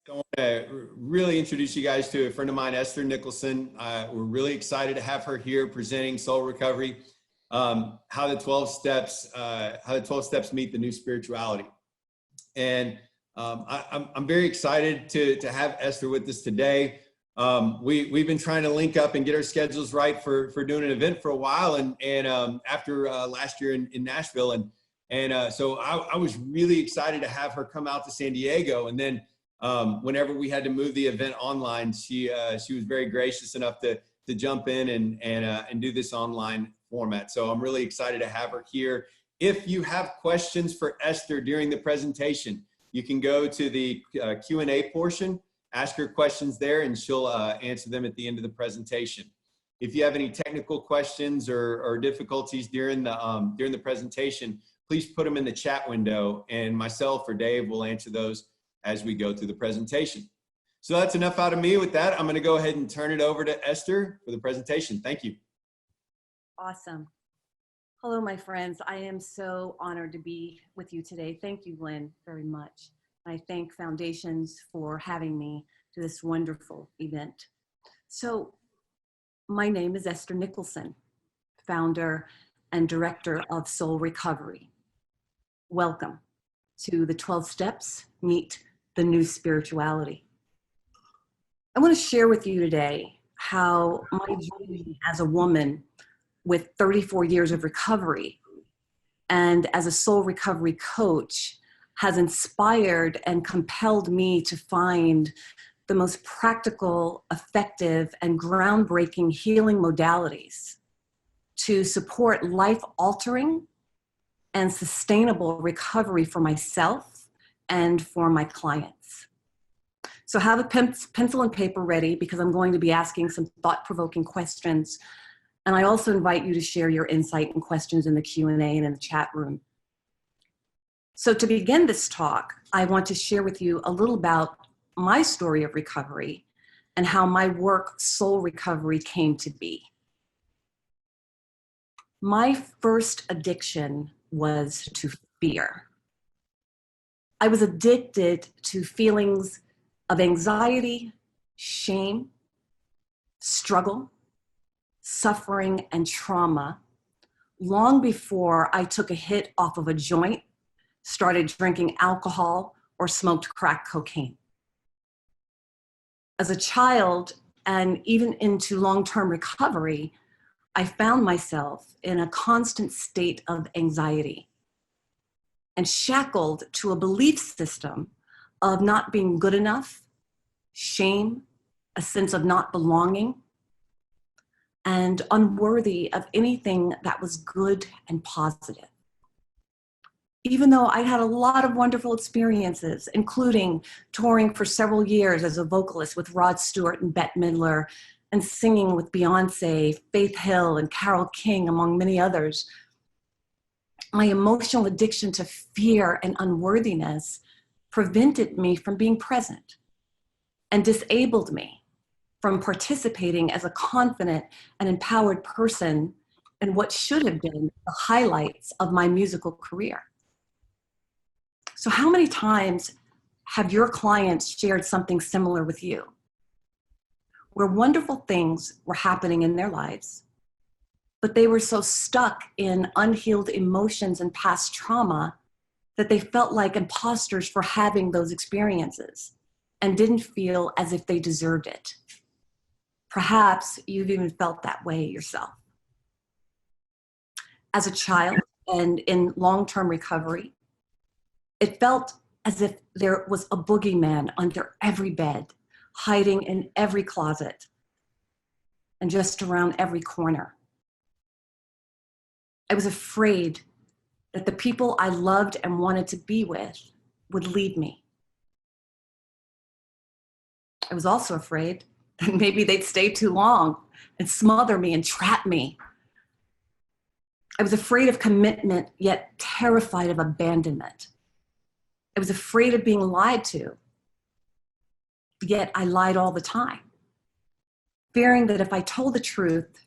I want to really introduce you guys to a friend of mine, Esther Nicholson. We're really excited to have her here presenting Soul Recovery, how the 12 steps meet the new spirituality. And I'm very excited to have Esther with us today. We've been trying to link up and get our schedules right for doing an event for a while, and after last year in Nashville, so I was really excited to have her come out to San Diego, and then whenever we had to move the event online, she was very gracious enough to jump in and do this online format. So I'm really excited to have her here. If you have questions for Esther during the presentation, you can go to the Q&A portion, ask her questions there, and she'll answer them at the end of the presentation. If you have any technical questions or difficulties during the presentation, please put them in the chat window, and myself or Dave will answer those as we go through the presentation. So that's enough out of me. With that, I'm going to go ahead and turn it over to Esther for the presentation. Thank you. Awesome. Hello, my friends. I am so honored to be with you today. Thank you, Glenn, very much. I thank Foundations for having me to this wonderful event. So my name is Esther Nicholson, founder and director of Soul Recovery. Welcome to the 12 Steps Meet the New Spirituality. I want to share with you today how my journey as a woman with 34 years of recovery and as a soul recovery coach has inspired and compelled me to find the most practical, effective, and groundbreaking healing modalities to support life-altering and sustainable recovery for myself and for my clients. So have a pencil and paper ready, because I'm going to be asking some thought-provoking questions. And I also invite you to share your insight and questions in the Q&A and in the chat room. So to begin this talk, I want to share with you a little about my story of recovery and how my work, Soul Recovery, came to be. My first addiction was to fear. I was addicted to feelings of anxiety, shame, struggle, suffering, and trauma long before I took a hit off of a joint, started drinking alcohol, or smoked crack cocaine. As a child, and even into long-term recovery, I found myself in a constant state of anxiety and shackled to a belief system of not being good enough, shame, a sense of not belonging, and unworthy of anything that was good and positive. Even though I had a lot of wonderful experiences, including touring for several years as a vocalist with Rod Stewart and Bette Midler, and singing with Beyonce, Faith Hill, and Carole King, among many others, my emotional addiction to fear and unworthiness prevented me from being present and disabled me from participating as a confident and empowered person in what should have been the highlights of my musical career. So how many times have your clients shared something similar with you, where wonderful things were happening in their lives, but they were so stuck in unhealed emotions and past trauma that they felt like imposters for having those experiences and didn't feel as if they deserved it? Perhaps you've even felt that way yourself. As a child and in long-term recovery, it felt as if there was a boogeyman under every bed, hiding in every closet, and just around every corner. I was afraid that the people I loved and wanted to be with would leave me. I was also afraid that maybe they'd stay too long and smother me and trap me. I was afraid of commitment, yet terrified of abandonment. I was afraid of being lied to, yet I lied all the time, fearing that if I told the truth,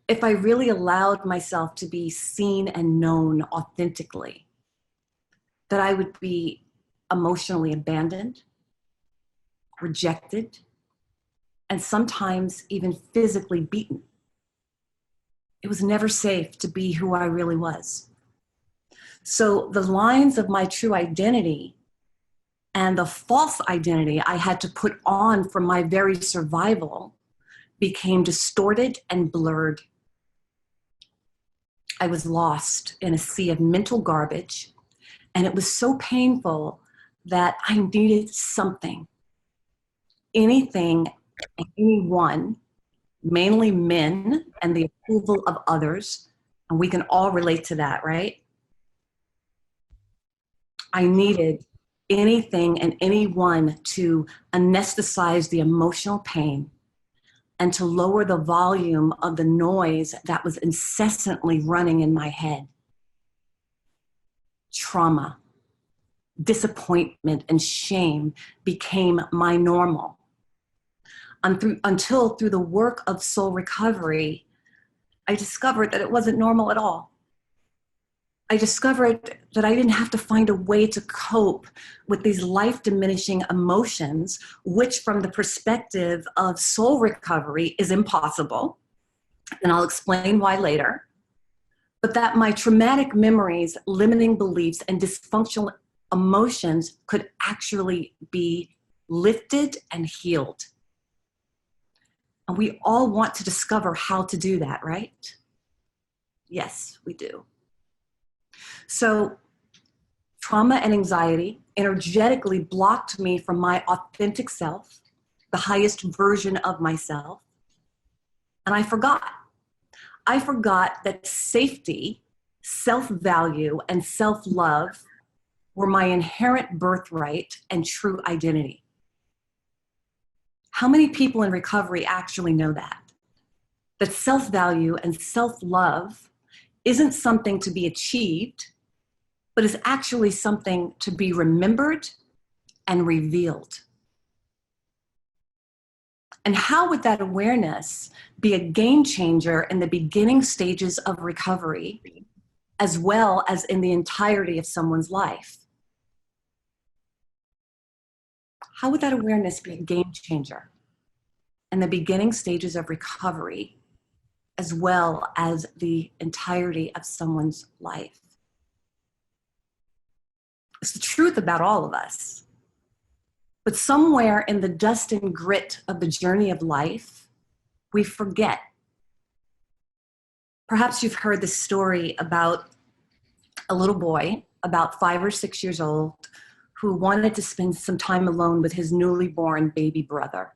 if I really allowed myself to be seen and known authentically, that I would be emotionally abandoned rejected, and sometimes even physically beaten. It was never safe to be who I really was. So the lines of my true identity and the false identity I had to put on for my very survival became distorted and blurred. I was lost in a sea of mental garbage, and it was so painful that I needed something, anything, and anyone, mainly men and the approval of others, and we can all relate to that, right? I needed anything and anyone to anesthetize the emotional pain and to lower the volume of the noise that was incessantly running in my head. Trauma, disappointment, and shame became my normal. Until through the work of soul recovery, I discovered that it wasn't normal at all. I discovered that I didn't have to find a way to cope with these life-diminishing emotions, which from the perspective of soul recovery is impossible. And I'll explain why later. But that my traumatic memories, limiting beliefs, and dysfunctional emotions could actually be lifted and healed. And we all want to discover how to do that, right? Yes, we do. So trauma and anxiety energetically blocked me from my authentic self, the highest version of myself. And I forgot. I forgot that safety, self-value, and self-love were my inherent birthright and true identity. How many people in recovery actually know that? That self-value and self-love isn't something to be achieved, but is actually something to be remembered and revealed. And how would that awareness be a game changer in the beginning stages of recovery, as well as in the entirety of someone's life? How would that awareness be a game changer in the beginning stages of recovery, as well as the entirety of someone's life? It's the truth about all of us. But somewhere in the dust and grit of the journey of life, we forget. Perhaps you've heard this story about a little boy, about 5 or 6 years old, who wanted to spend some time alone with his newly born baby brother.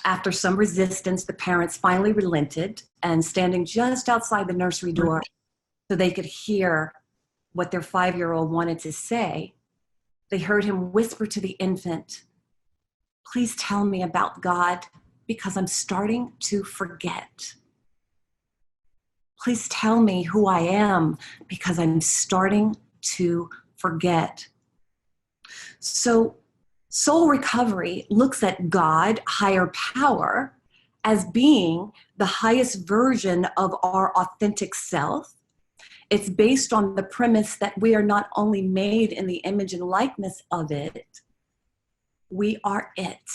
After some resistance, the parents finally relented, and standing just outside the nursery door so they could hear what their 5-year-old wanted to say, they heard him whisper to the infant, "Please tell me about God because I'm starting to forget. Please tell me who I am because I'm starting to forget." So soul recovery looks at God, higher power, as being the highest version of our authentic self. It's based on the premise that we are not only made in the image and likeness of it, we are it.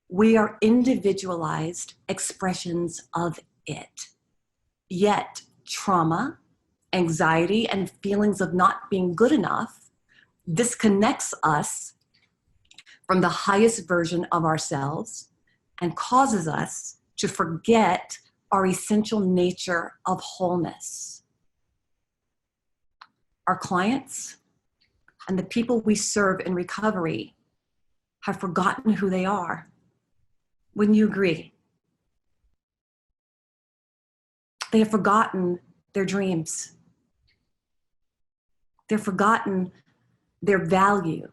We are individualized expressions of it. Yet trauma, anxiety, and feelings of not being good enough disconnects us from the highest version of ourselves and causes us to forget our essential nature of wholeness. Our clients and the people we serve in recovery have forgotten who they are. Wouldn't you agree? They have forgotten their dreams. They've forgotten their value,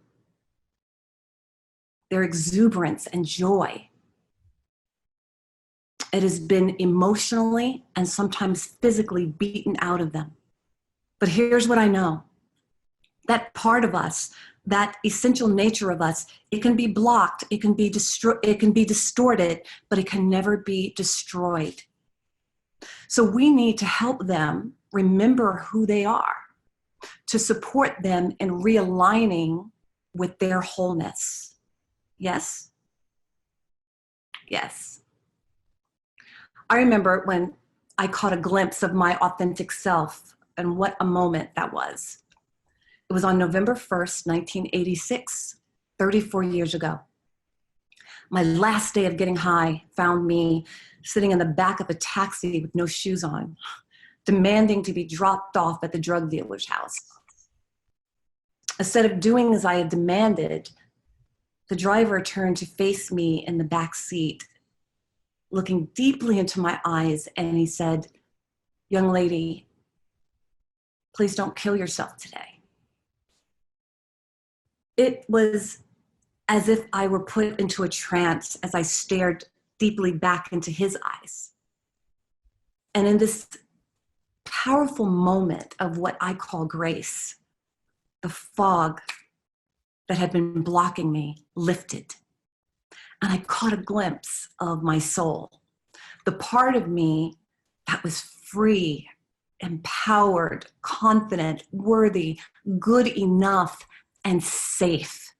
their exuberance and joy. It has been emotionally and sometimes physically beaten out of them. But here's what I know. That part of us, that essential nature of us, it can be blocked, it can be distorted, but it can never be destroyed. So we need to help them remember who they are, to support them in realigning with their wholeness. Yes. Yes. I remember when I caught a glimpse of my authentic self, and what a moment that was. It was on November 1st, 1986, 34 years ago. My last day of getting high found me sitting in the back of a taxi with no shoes on, demanding to be dropped off at the drug dealer's house. Instead of doing as I had demanded, the driver turned to face me in the back seat, looking deeply into my eyes, and he said, "Young lady, please don't kill yourself today." It was as if I were put into a trance as I stared deeply back into his eyes. And in this powerful moment of what I call grace, the fog that had been blocking me lifted. And I caught a glimpse of my soul, the part of me that was free, empowered, confident, worthy, good enough, and safe.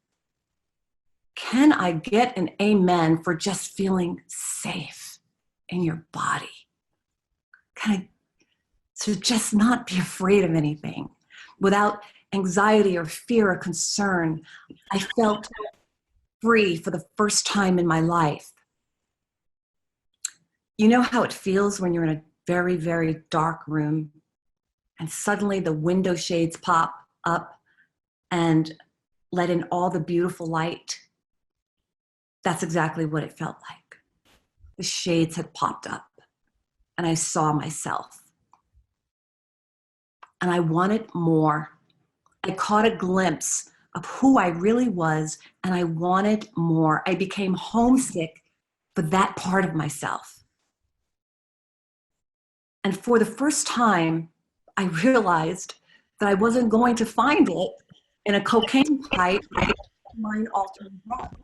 Can I get an amen for just feeling safe in your body? To just not be afraid of anything without anxiety or fear or concern. I felt free for the first time in my life. You know how it feels when you're in a very, very dark room and suddenly the window shades pop up and let in all the beautiful light? That's exactly what it felt like. The shades had popped up and I saw myself. And I wanted more. I caught a glimpse of who I really was, and I wanted more. I became homesick for that part of myself. And for the first time, I realized that I wasn't going to find it in a cocaine pipe or mind-altering drug.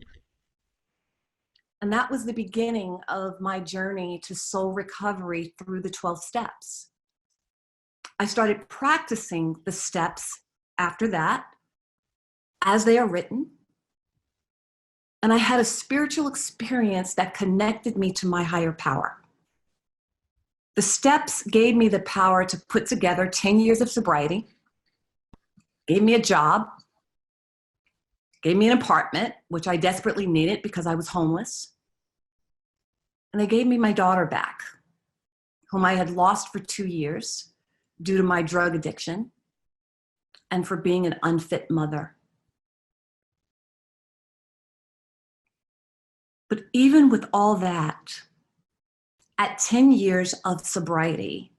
And that was the beginning of my journey to soul recovery through the 12 steps. I started practicing the steps after that, as they are written. And I had a spiritual experience that connected me to my higher power. The steps gave me the power to put together 10 years of sobriety, gave me a job, gave me an apartment, which I desperately needed because I was homeless. And they gave me my daughter back, whom I had lost for 2 years due to my drug addiction and for being an unfit mother. But even with all that, at 10 years of sobriety,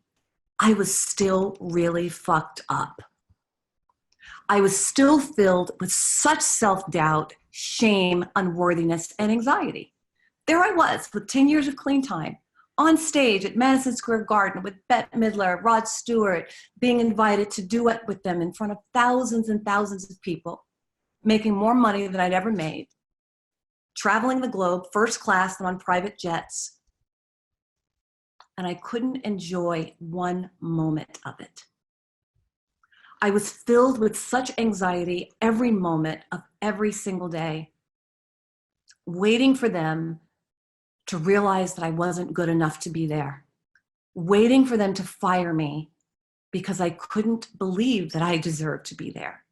I was still really fucked up. I was still filled with such self-doubt, shame, unworthiness, and anxiety. There I was with 10 years of clean time, on stage at Madison Square Garden with Bette Midler, Rod Stewart, being invited to duet with them in front of thousands and thousands of people, making more money than I'd ever made, traveling the globe, first class and on private jets. And I couldn't enjoy one moment of it. I was filled with such anxiety every moment of every single day, waiting for them to realize that I wasn't good enough to be there, waiting for them to fire me because I couldn't believe that I deserved to be there.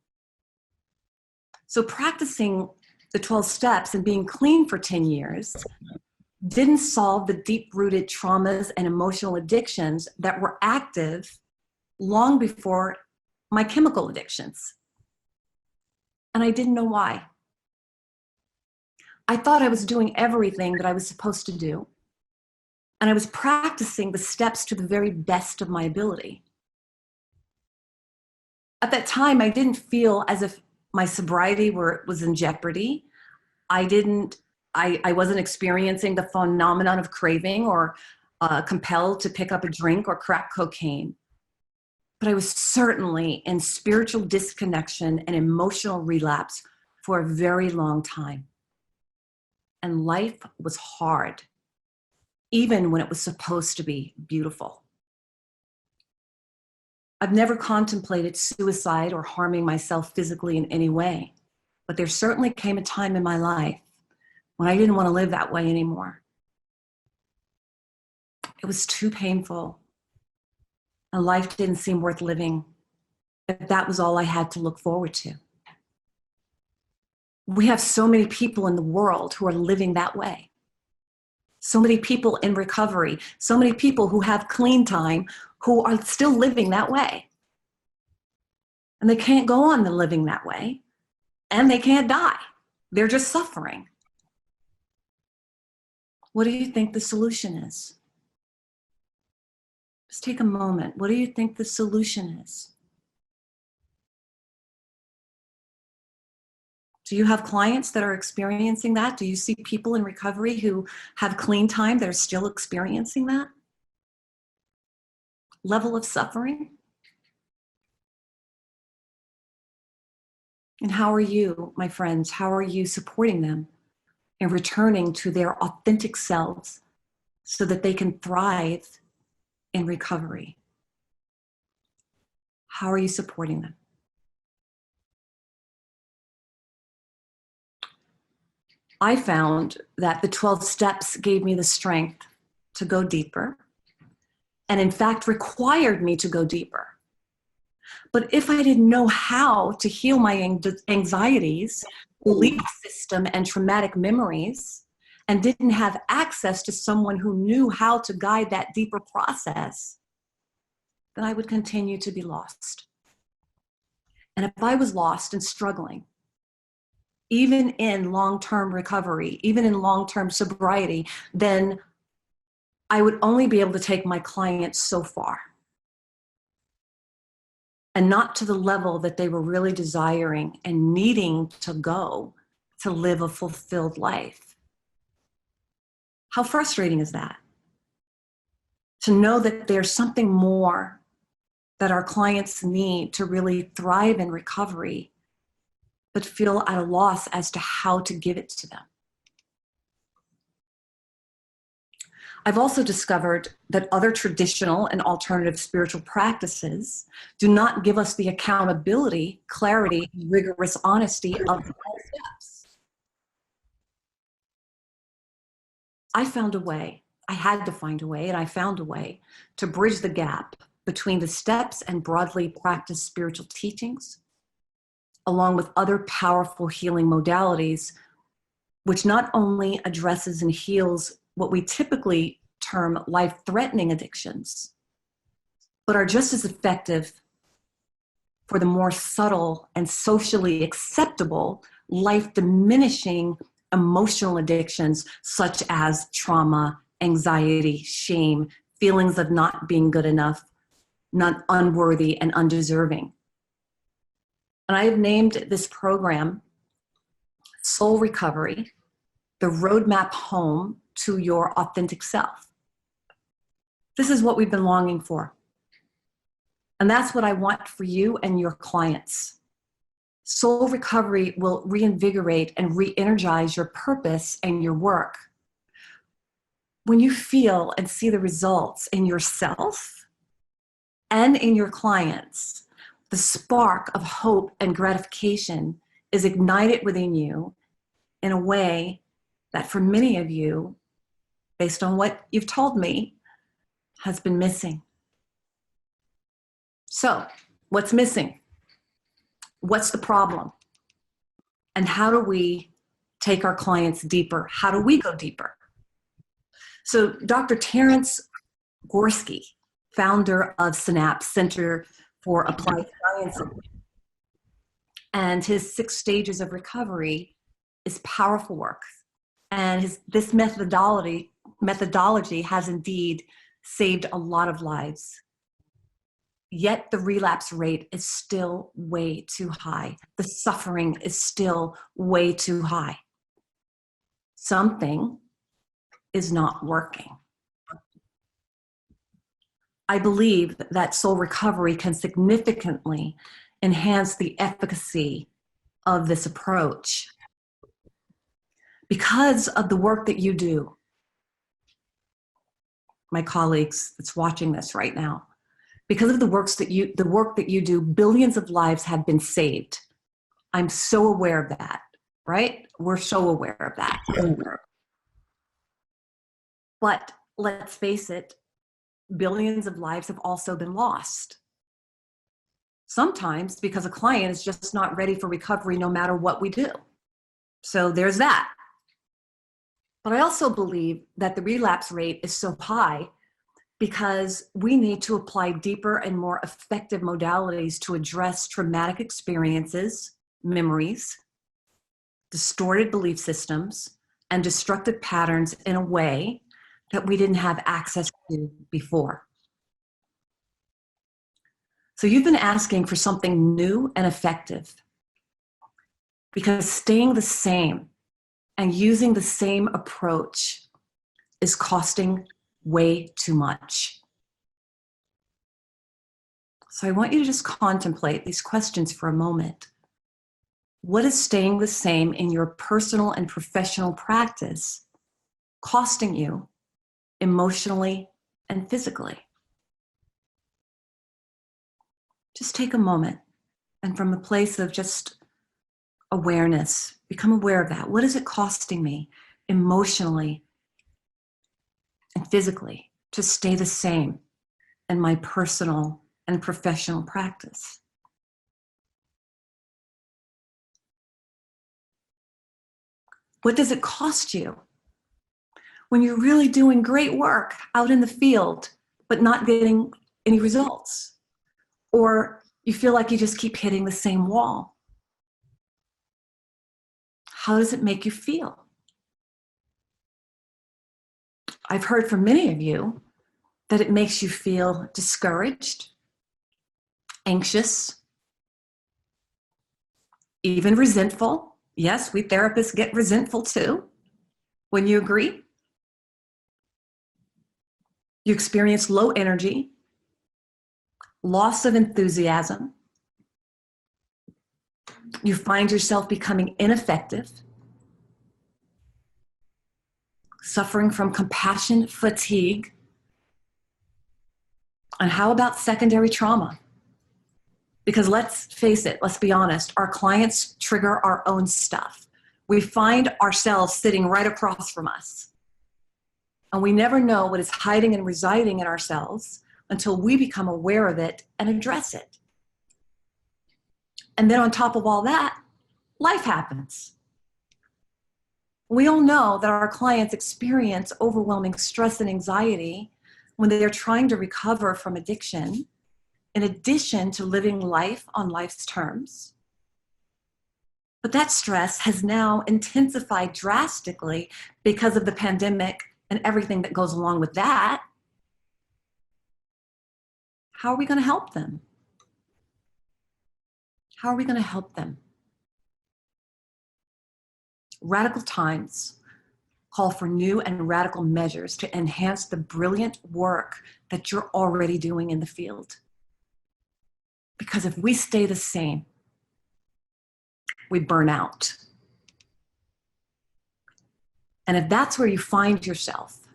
So practicing the 12 steps and being clean for 10 years didn't solve the deep-rooted traumas and emotional addictions that were active long before my chemical addictions. And I didn't know why. I thought I was doing everything that I was supposed to do, and I was practicing the steps to the very best of my ability. At that time, I didn't feel as if my sobriety was in jeopardy. I wasn't experiencing the phenomenon of craving or compelled to pick up a drink or crack cocaine. But I was certainly in spiritual disconnection and emotional relapse for a very long time. And life was hard, even when it was supposed to be beautiful. I've never contemplated suicide or harming myself physically in any way, but there certainly came a time in my life when I didn't want to live that way anymore. It was too painful. And life didn't seem worth living if that was all I had to look forward to. We have so many people in the world who are living that way. So many people in recovery, so many people who have clean time who are still living that way. And they can't go on living that way, and they can't die. They're just suffering. What do you think the solution is? Just take a moment. What do you think the solution is? Do you have clients that are experiencing that? Do you see people in recovery who have clean time that are still experiencing that level of suffering? And how are you, my friends, how are you supporting them in returning to their authentic selves so that they can thrive in recovery? How are you supporting them? I found that the 12 steps gave me the strength to go deeper, and in fact required me to go deeper. But if I didn't know how to heal my anxieties, belief system, and traumatic memories, and didn't have access to someone who knew how to guide that deeper process, then I would continue to be lost. And if I was lost and struggling, even in long-term recovery, even in long-term sobriety, then I would only be able to take my clients so far, and not to the level that they were really desiring and needing to go to live a fulfilled life. How frustrating is that? To know that there's something more that our clients need to really thrive in recovery, but feel at a loss as to how to give it to them. I've also discovered that other traditional and alternative spiritual practices do not give us the accountability, clarity, and rigorous honesty of the 12 steps. I found a way, I had to find a way, and I found a way to bridge the gap between the steps and broadly practiced spiritual teachings, along with other powerful healing modalities, which not only addresses and heals what we typically term life-threatening addictions, but are just as effective for the more subtle and socially acceptable, life-diminishing emotional addictions such as trauma, anxiety, shame, feelings of not being good enough, not unworthy and undeserving. And I have named this program Soul Recovery, the roadmap home to your authentic self. This is what we've been longing for. And that's what I want for you and your clients. Soul Recovery will reinvigorate and re-energize your purpose and your work. When you feel and see the results in yourself and in your clients, the spark of hope and gratification is ignited within you in a way that for many of you, based on what you've told me, has been missing. So, what's missing? What's the problem? And how do we take our clients deeper? How do we go deeper? So, Dr. Terence Gorski, founder of Synapse Center for Applied Sciences, and his 6 stages of recovery is powerful work. And this methodology has indeed saved a lot of lives. Yet the relapse rate is still way too high. The suffering is still way too high. Something is not working. I believe that soul recovery can significantly enhance the efficacy of this approach because of the work that you do. My colleagues that's watching this right now, because of the work that you do, billions of lives have been saved. I'm so aware of that. right? We're so aware of that. But let's face it, billions of lives have also been lost. Sometimes because a client is just not ready for recovery no matter what we do. So there's that. But I also believe that the relapse rate is so high because we need to apply deeper and more effective modalities to address traumatic experiences, memories, distorted belief systems, and destructive patterns in a way that we didn't have access to before. So you've been asking for something new and effective because staying the same and using the same approach is costing way too much. So I want you to just contemplate these questions for a moment. What is staying the same in your personal and professional practice costing you emotionally and physically? Just take a moment and from a place of just awareness, become aware of that. What is it costing me emotionally and physically to stay the same in my personal and professional practice? What does it cost you when you're really doing great work out in the field, but not getting any results? Or you feel like you just keep hitting the same wall? How does it make you feel? I've heard from many of you that it makes you feel discouraged, anxious, even resentful. Yes, we therapists get resentful too. Wouldn't you agree? You experience low energy, loss of enthusiasm. You find yourself becoming ineffective, suffering from compassion fatigue. And how about secondary trauma? Because let's face it, let's be honest, our clients trigger our own stuff. We find ourselves sitting right across from us. And we never know what is hiding and residing in ourselves until we become aware of it and address it. And then on top of all that, life happens. We all know that our clients experience overwhelming stress and anxiety when they are trying to recover from addiction, in addition to living life on life's terms. But that stress has now intensified drastically because of the pandemic and everything that goes along with that. How are we going to help them? How are we going to help them? Radical times call for new and radical measures to enhance the brilliant work that you're already doing in the field. Because if we stay the same, we burn out. And if that's where you find yourself,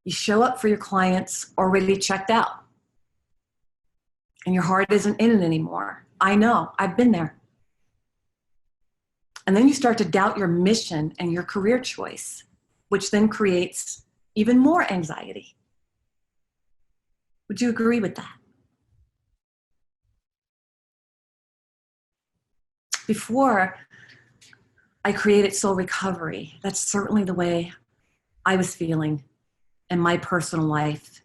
you show up for your clients already checked out, and your heart isn't in it anymore. I know, I've been there. And then you start to doubt your mission and your career choice, which then creates even more anxiety. Would you agree with that? Before I created Soul Recovery, that's certainly the way I was feeling in my personal life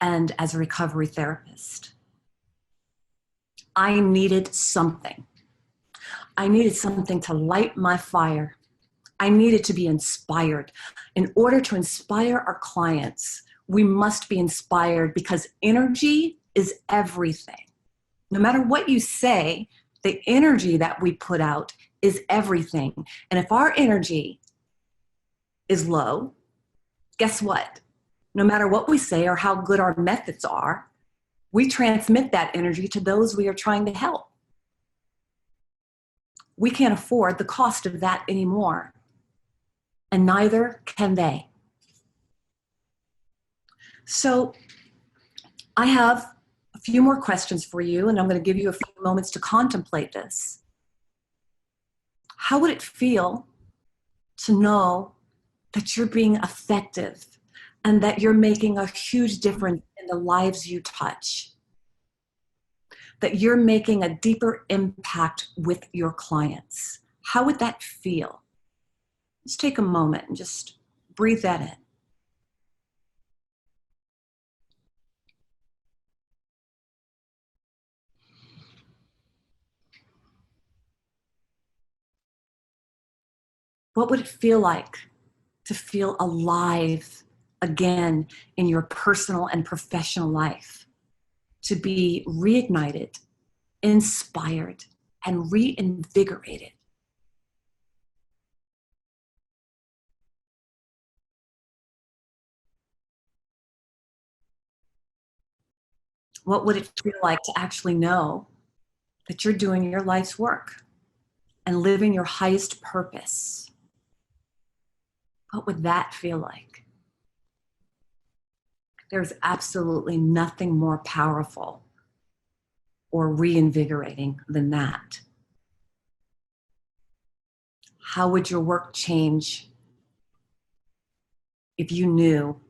and as a recovery therapist. I needed something. I needed something to light my fire. I needed to be inspired. In order to inspire our clients, we must be inspired because energy is everything. No matter what you say, the energy that we put out is everything. And if our energy is low, guess what? No matter what we say or how good our methods are, we transmit that energy to those we are trying to help. We can't afford the cost of that anymore, and neither can they. So I have a few more questions for you, and I'm going to give you a few moments to contemplate this. How would it feel to know that you're being effective and that you're making a huge difference in the lives you touch? That you're making a deeper impact with your clients? How would that feel? Just take a moment and just breathe that in. What would it feel like to feel alive again in your personal and professional life? To be reignited, inspired, and reinvigorated? What would it feel like to actually know that you're doing your life's work and living your highest purpose? What would that feel like? There's absolutely nothing more powerful or reinvigorating than that. How would your work change if you knew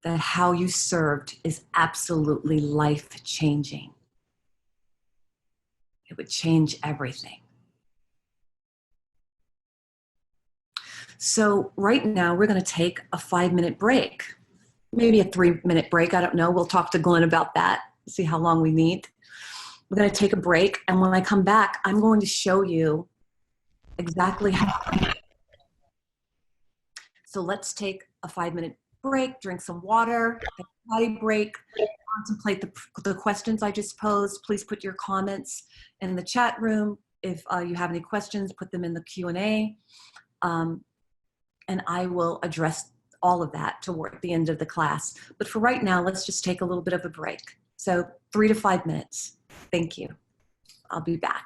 that how you served is absolutely life-changing? It would change everything. So right now we're going to take a 5-minute break, maybe a 3-minute break. I don't know. We'll talk to Glenn about that, see how long we need. We're going to take a break. And when I come back, I'm going to show you exactly how. So let's take a 5-minute break, drink some water, take a body break, contemplate the questions I just posed. Please put your comments in the chat room. If you have any questions, put them in the Q&A. And I will address all of that toward the end of the class. But for right now, let's just take a little bit of a break. So 3 to 5 minutes. Thank you. I'll be back.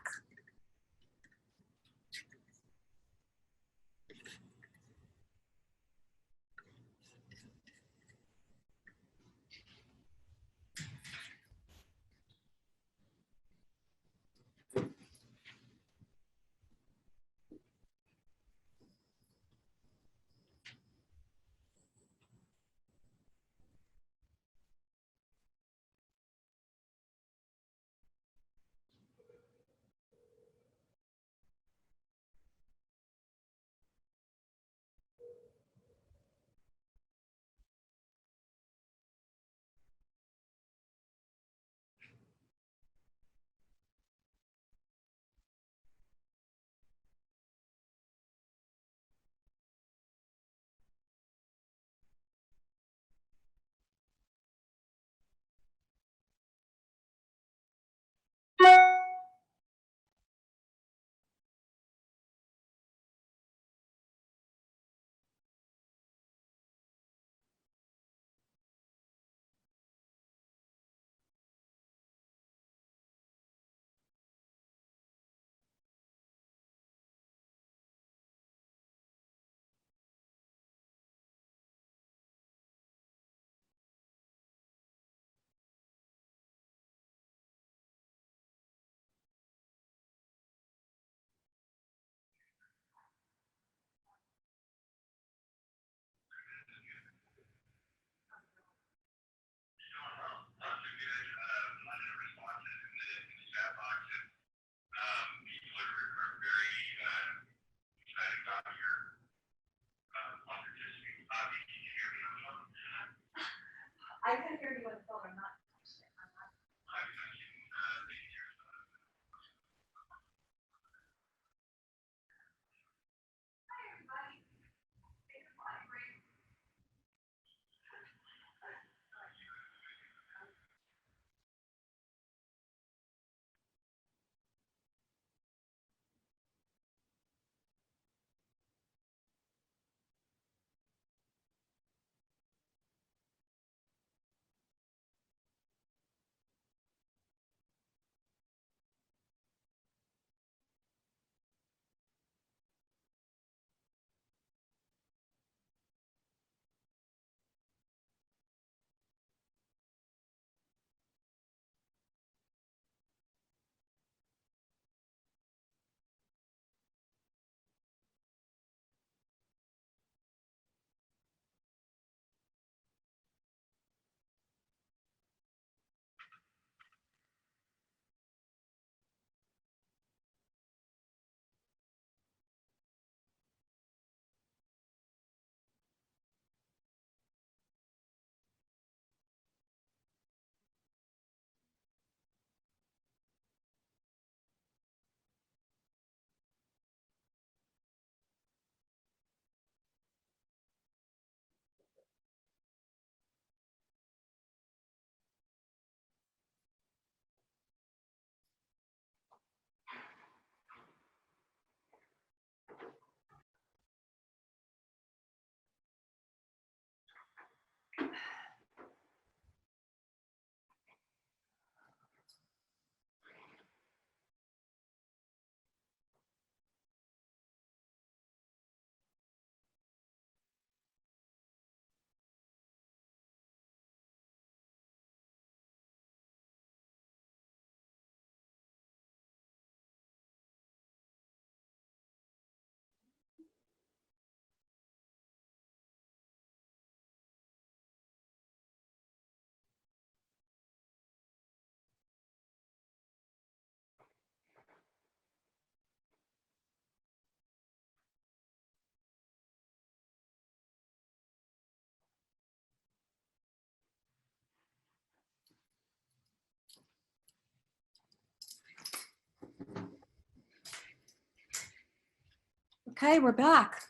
Okay, we're back.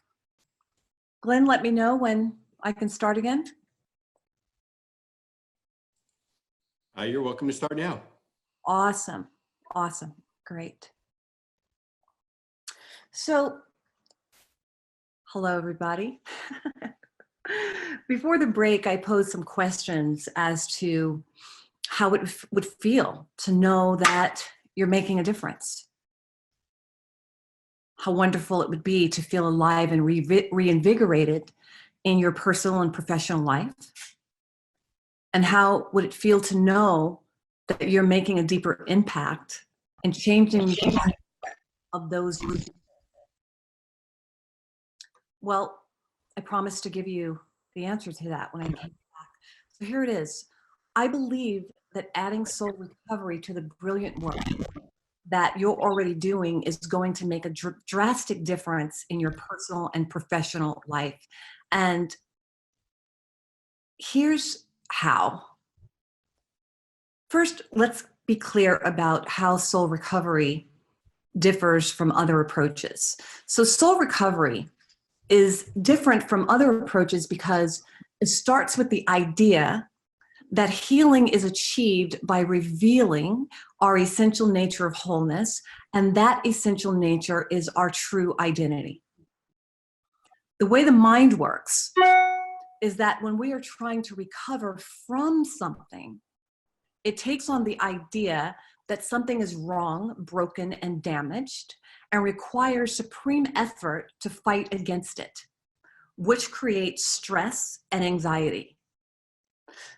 Glenn, let me know when I can start again. You're welcome to start now. Awesome. Awesome. Great. So, hello, everybody. Before the break, I posed some questions as to how it would feel to know that you're making a difference. How wonderful it would be to feel alive and reinvigorated in your personal and professional life. And how would it feel to know that you're making a deeper impact and changing the lives of those you. Well, I promised to give you the answer to that when I came back. So here it is. I believe that adding soul recovery to the brilliant work that you're already doing is going to make a drastic difference in your personal and professional life. And here's how. First, let's be clear about how soul recovery differs from other approaches. So soul recovery is different from other approaches because it starts with the idea that healing is achieved by revealing our essential nature of wholeness, and that essential nature is our true identity. The way the mind works is that when we are trying to recover from something, it takes on the idea that something is wrong, broken, and damaged, and requires supreme effort to fight against it, which creates stress and anxiety.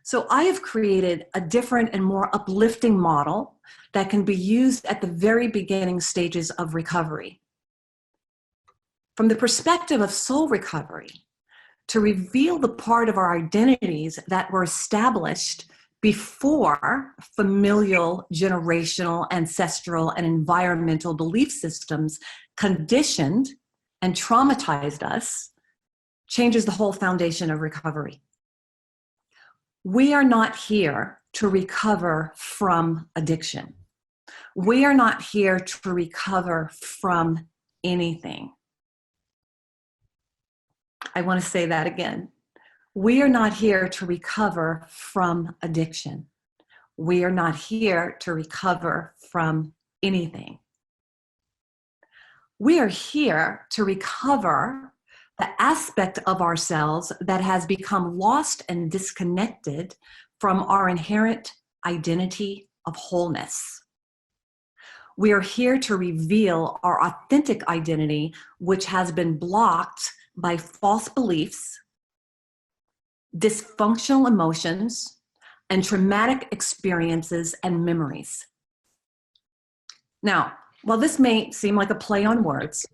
So I have created a different and more uplifting model that can be used at the very beginning stages of recovery. From the perspective of soul recovery, to reveal the part of our identities that were established before familial, generational, ancestral, and environmental belief systems conditioned and traumatized us, changes the whole foundation of recovery. We are not here to recover from addiction. We are not here to recover from anything. I want to say that again. We are not here to recover from addiction. We are not here to recover from anything. We are here to recover the aspect of ourselves that has become lost and disconnected from our inherent identity of wholeness. We are here to reveal our authentic identity, which has been blocked by false beliefs, dysfunctional emotions, and traumatic experiences and memories. Now, while this may seem like a play on words,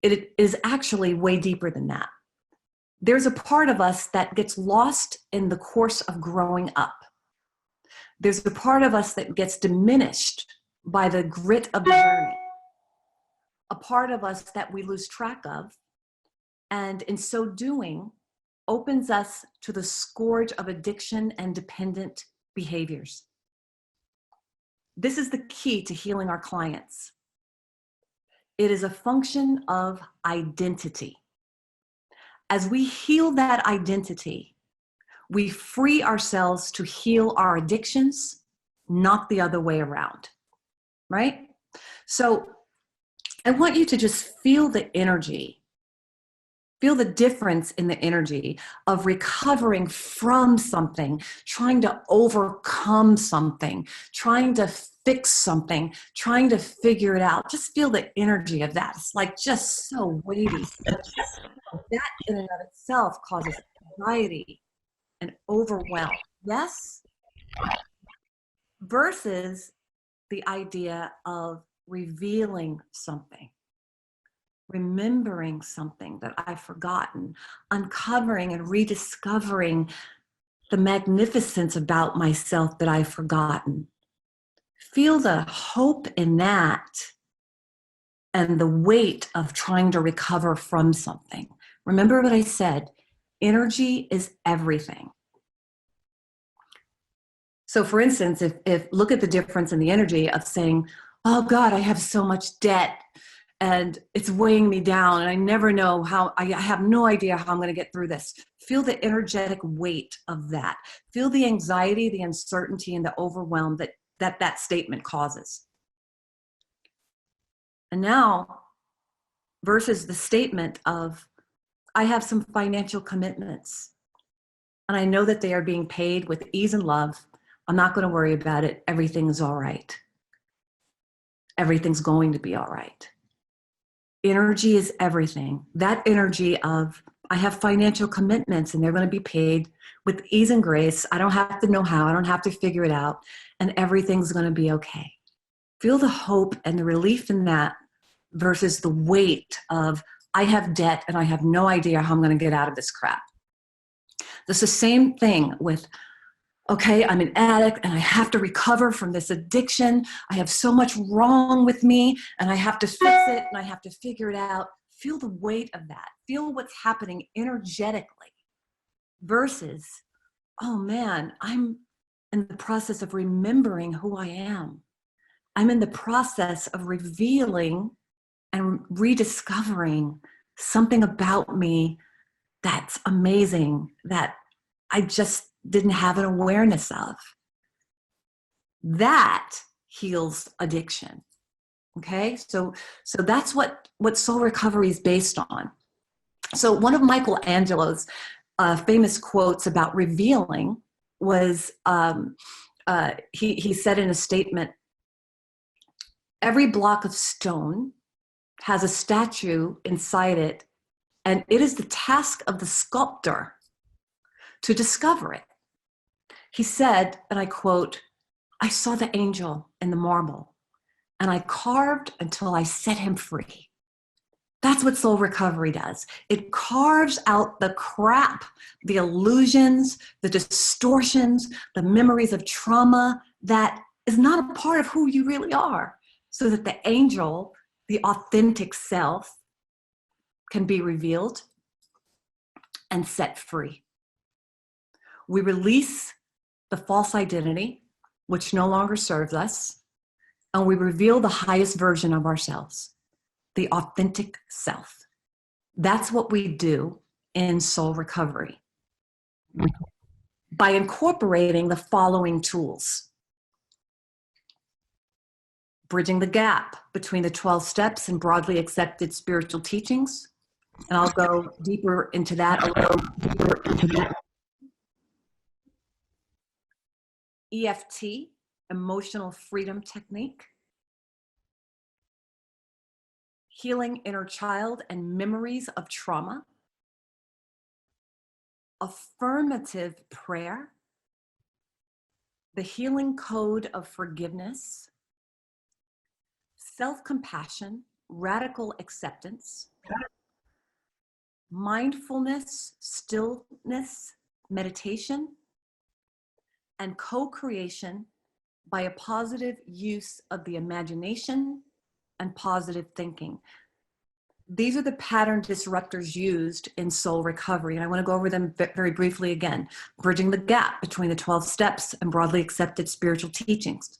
it is actually way deeper than that. There's a part of us that gets lost in the course of growing up. There's a part of us that gets diminished by the grit of the journey. A part of us that we lose track of, and in so doing, opens us to the scourge of addiction and dependent behaviors. This is the key to healing our clients. It is a function of identity. As we heal that identity, we free ourselves to heal our addictions, not the other way around, right? So I want you to just feel the energy. Feel the difference in the energy of recovering from something, trying to overcome something, trying to fix something, trying to figure it out. Just feel the energy of that. It's like just so weighty. That in and of itself causes anxiety and overwhelm. Yes? Versus the idea of revealing something. Remembering something that I've forgotten, uncovering and rediscovering the magnificence about myself that I've forgotten. Feel the hope in that and the weight of trying to recover from something. Remember what I said, energy is everything. So for instance, if look at the difference in the energy of saying, oh God, I have so much debt. and it's weighing me down, and I never know how, I have no idea how I'm going to get through this. Feel the energetic weight of that. Feel the anxiety, the uncertainty, and the overwhelm that statement causes. And now, versus the statement of, I have some financial commitments, and I know that they are being paid with ease and love. I'm not going to worry about it. Everything's all right. Everything's going to be all right. Energy is everything. That energy of, I have financial commitments and they're going to be paid with ease and grace. I don't have to know how. I don't have to figure it out. And everything's going to be okay. Feel the hope and the relief in that versus the weight of, I have debt and I have no idea how I'm going to get out of this crap. It's the same thing with, okay, I'm an addict and I have to recover from this addiction. I have so much wrong with me and I have to fix it and I have to figure it out. Feel the weight of that. Feel what's happening energetically versus, oh man, I'm in the process of remembering who I am. I'm in the process of revealing and rediscovering something about me that's amazing, that I just didn't have an awareness of. That heals addiction. Okay, so that's what soul recovery is based on. So one of Michelangelo's famous quotes about revealing was, he said in a statement, every block of stone has a statue inside it, and it is the task of the sculptor to discover it. He said, and I quote, I saw the angel in the marble, and I carved until I set him free. That's what soul recovery does. It carves out the crap, the illusions, the distortions, the memories of trauma that is not a part of who you really are, so that the angel, the authentic self, can be revealed and set free. We release the false identity, which no longer serves us, and we reveal the highest version of ourselves, the authentic self. That's what we do in soul recovery by incorporating the following tools. Bridging the gap between the 12 steps and broadly accepted spiritual teachings. And I'll go deeper into that. EFT, emotional freedom technique. Healing inner child and memories of trauma. Affirmative prayer. The healing code of forgiveness. Self-compassion, radical acceptance. Mindfulness, stillness, meditation, and co-creation by a positive use of the imagination and positive thinking. These are the pattern disruptors used in soul recovery, and I want to go over them very briefly again. Bridging the gap between the 12 steps and broadly accepted spiritual teachings.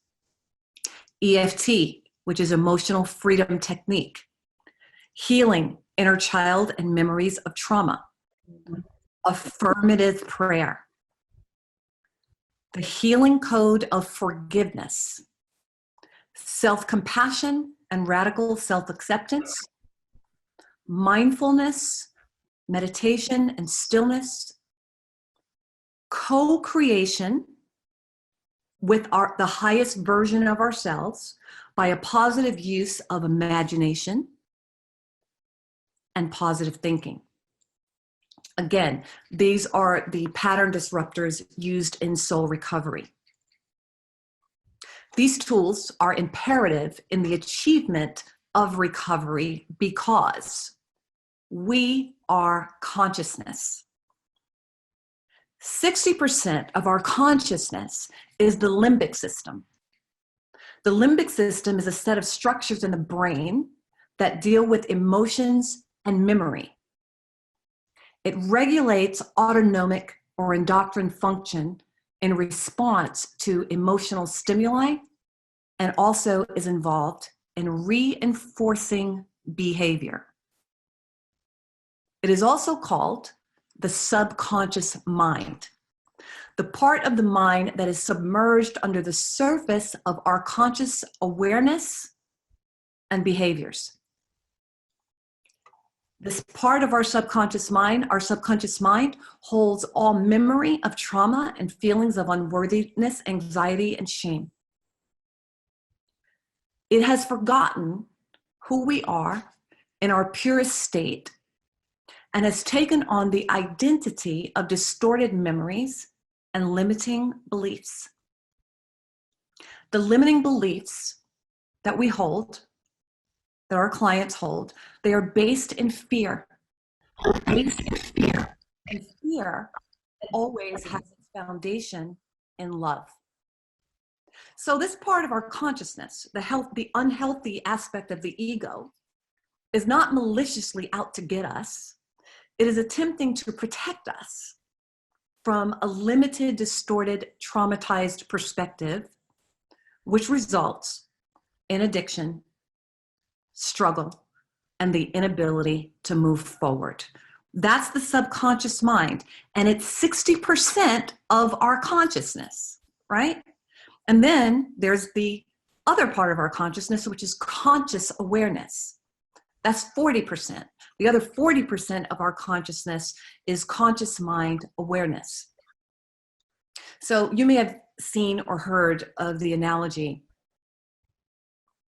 EFT, which is emotional freedom technique. Healing inner child and memories of trauma. Affirmative prayer. The healing code of forgiveness. Self-compassion and radical self-acceptance. Mindfulness, meditation and stillness. Co-creation with the highest version of ourselves by a positive use of imagination and positive thinking. Again, these are the pattern disruptors used in soul recovery. These tools are imperative in the achievement of recovery because we are consciousness. 60% of our consciousness is the limbic system. The limbic system is a set of structures in the brain that deal with emotions and memory. It regulates autonomic or endocrine function in response to emotional stimuli and also is involved in reinforcing behavior. It is also called the subconscious mind, the part of the mind that is submerged under the surface of our conscious awareness and behaviors. This part of our subconscious mind holds all memory of trauma and feelings of unworthiness, anxiety, and shame. It has forgotten who we are in our purest state and has taken on the identity of distorted memories and limiting beliefs. The limiting beliefs that we hold, that our clients hold, they are based in fear. And fear always has its foundation in love. So this part of our consciousness, the unhealthy aspect of the ego, is not maliciously out to get us. It is attempting to protect us from a limited, distorted, traumatized perspective, which results in addiction, struggle, and the inability to move forward. That's the subconscious mind, and it's 60% of our consciousness, right? And then there's the other part of our consciousness, which is conscious awareness. That's 40%. The other 40% of our consciousness is conscious mind awareness. So you may have seen or heard of the analogy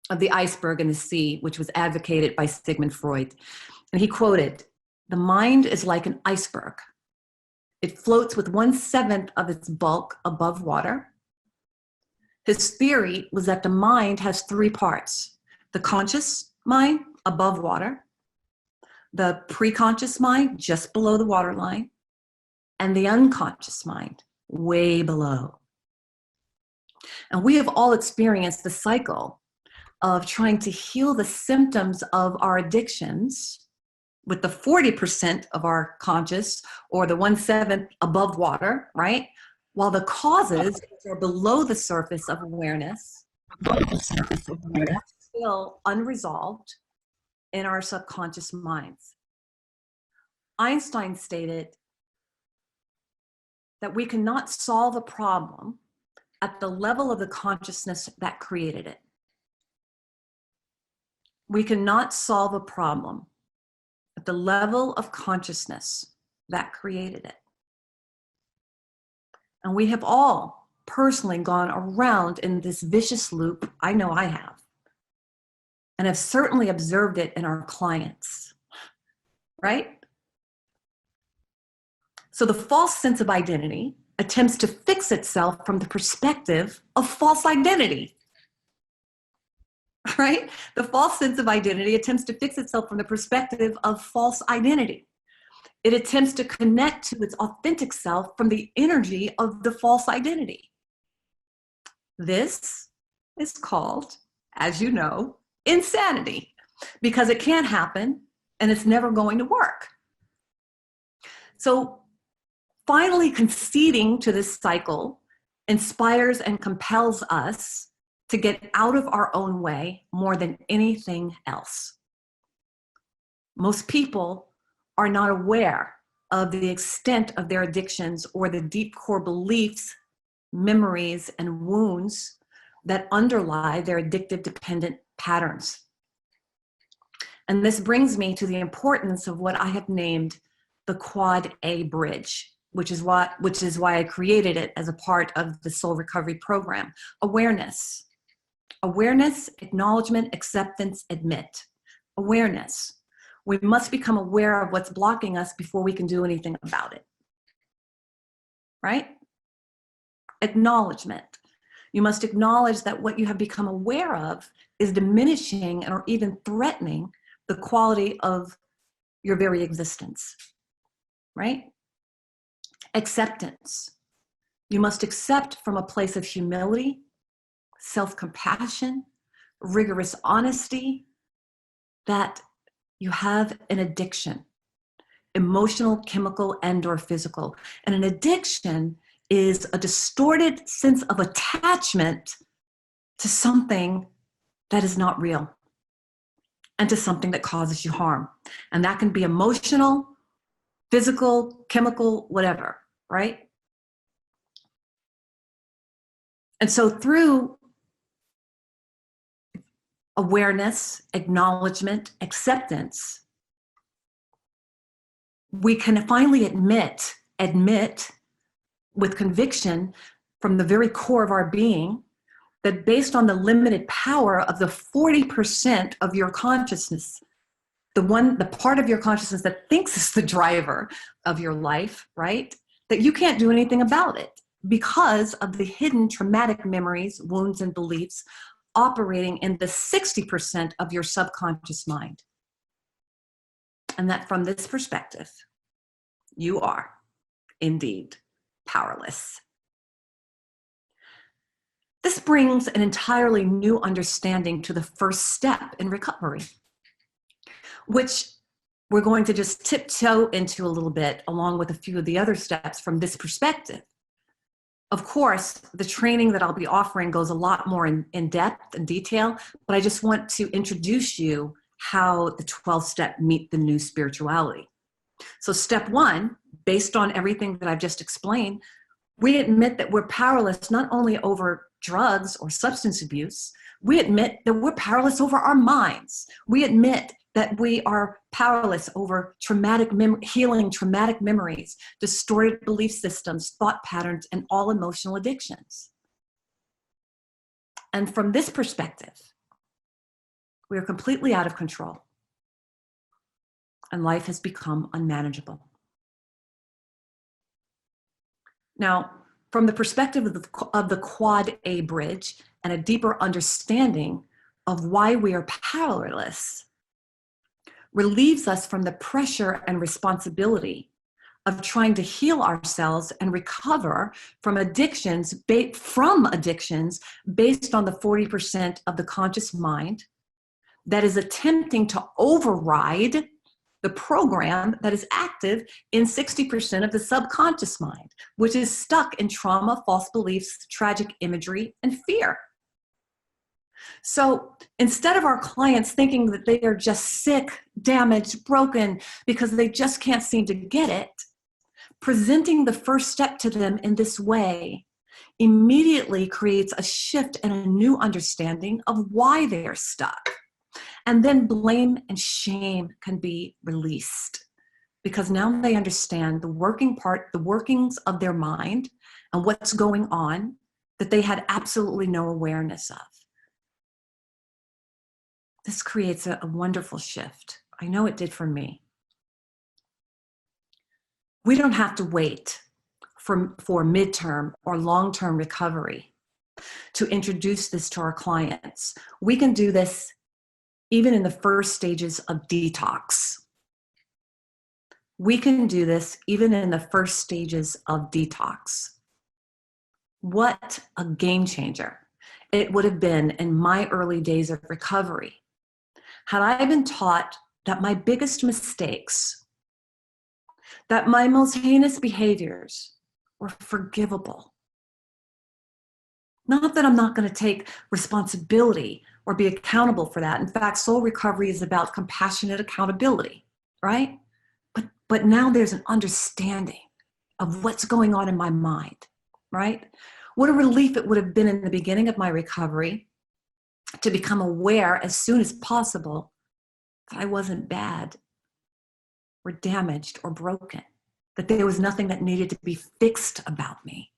of the iceberg and the sea, which was advocated by Sigmund Freud. And he quoted, "The mind is like an iceberg. It floats with 1/7 of its bulk above water." His theory was that the mind has three parts: the conscious mind above water, the preconscious mind just below the waterline, and the unconscious mind way below. And we have all experienced the cycle of trying to heal the symptoms of our addictions with the 40% of our conscious, or the 1/7 above water, right? While the causes are below the surface of awareness, still unresolved in our subconscious minds. Einstein stated that we cannot solve a problem at the level of the consciousness that created it. We cannot solve a problem at the level of consciousness that created it. And we have all personally gone around in this vicious loop. I know I have. And have certainly observed it in our clients, right? So the false sense of identity attempts to fix itself from the perspective of false identity, right? The false sense of identity attempts to fix itself from the perspective of false identity. It attempts to connect to its authentic self from the energy of the false identity. This is called, as you know, insanity, because it can't happen and it's never going to work. So finally conceding to this cycle inspires and compels us to get out of our own way more than anything else. Most people are not aware of the extent of their addictions or the deep core beliefs, memories, and wounds that underlie their addictive dependent patterns. And this brings me to the importance of what I have named the Quad A bridge, which is why I created it as a part of the Soul Recovery Program. Awareness. Awareness, acknowledgement, acceptance, admit. Awareness. We must become aware of what's blocking us before we can do anything about it. Right? Acknowledgement. You must acknowledge that what you have become aware of is diminishing or even threatening the quality of your very existence. Right? Acceptance. You must accept from a place of humility, self-compassion, rigorous honesty, that you have an addiction, emotional, chemical, and or physical. And an addiction is a distorted sense of attachment to something that is not real. and to something that causes you harm. And that can be emotional, physical, chemical, whatever, right? And so through awareness, acknowledgement, acceptance, we can finally admit with conviction from the very core of our being that based on the limited power of the 40% of your consciousness, the part of your consciousness that thinks is the driver of your life, right? That you can't do anything about it because of the hidden traumatic memories, wounds, and beliefs operating in the 60% of your subconscious mind. And that from this perspective, you are indeed powerless. This brings an entirely new understanding to the first step in recovery, which we're going to just tiptoe into a little bit along with a few of the other steps from this perspective. Of course, the training that I'll be offering goes a lot more in depth and detail, but I just want to introduce you how the 12-step meet the new spirituality. So step one, based on everything that I've just explained, we admit that we're powerless not only over drugs or substance abuse, we admit that we're powerless over our minds. We admit that we are powerless over healing traumatic memories, distorted belief systems, thought patterns, and all emotional addictions. And from this perspective, we are completely out of control, and life has become unmanageable. Now, from the perspective of the Quad A bridge and a deeper understanding of why we are powerless, relieves us from the pressure and responsibility of trying to heal ourselves and recover from addictions based on the 40% of the conscious mind that is attempting to override the program that is active in 60% of the subconscious mind, which is stuck in trauma, false beliefs, tragic imagery, and fear. So instead of our clients thinking that they are just sick, damaged, broken, because they just can't seem to get it, presenting the first step to them in this way immediately creates a shift and a new understanding of why they are stuck. And then blame and shame can be released because now they understand the workings of their mind and what's going on that they had absolutely no awareness of. This creates a wonderful shift. I know it did for me. We don't have to wait for midterm or long-term recovery to introduce this to our clients. We can do this even in the first stages of detox. We can do this even in the first stages of detox. What a game changer it would have been in my early days of recovery had I been taught that my biggest mistakes, that my most heinous behaviors were forgivable. Not that I'm not going to take responsibility or be accountable for that. In fact, soul recovery is about compassionate accountability, right? But now there's an understanding of what's going on in my mind, right? What a relief it would have been in the beginning of my recovery to become aware as soon as possible that I wasn't bad or damaged or broken, that there was nothing that needed to be fixed about me,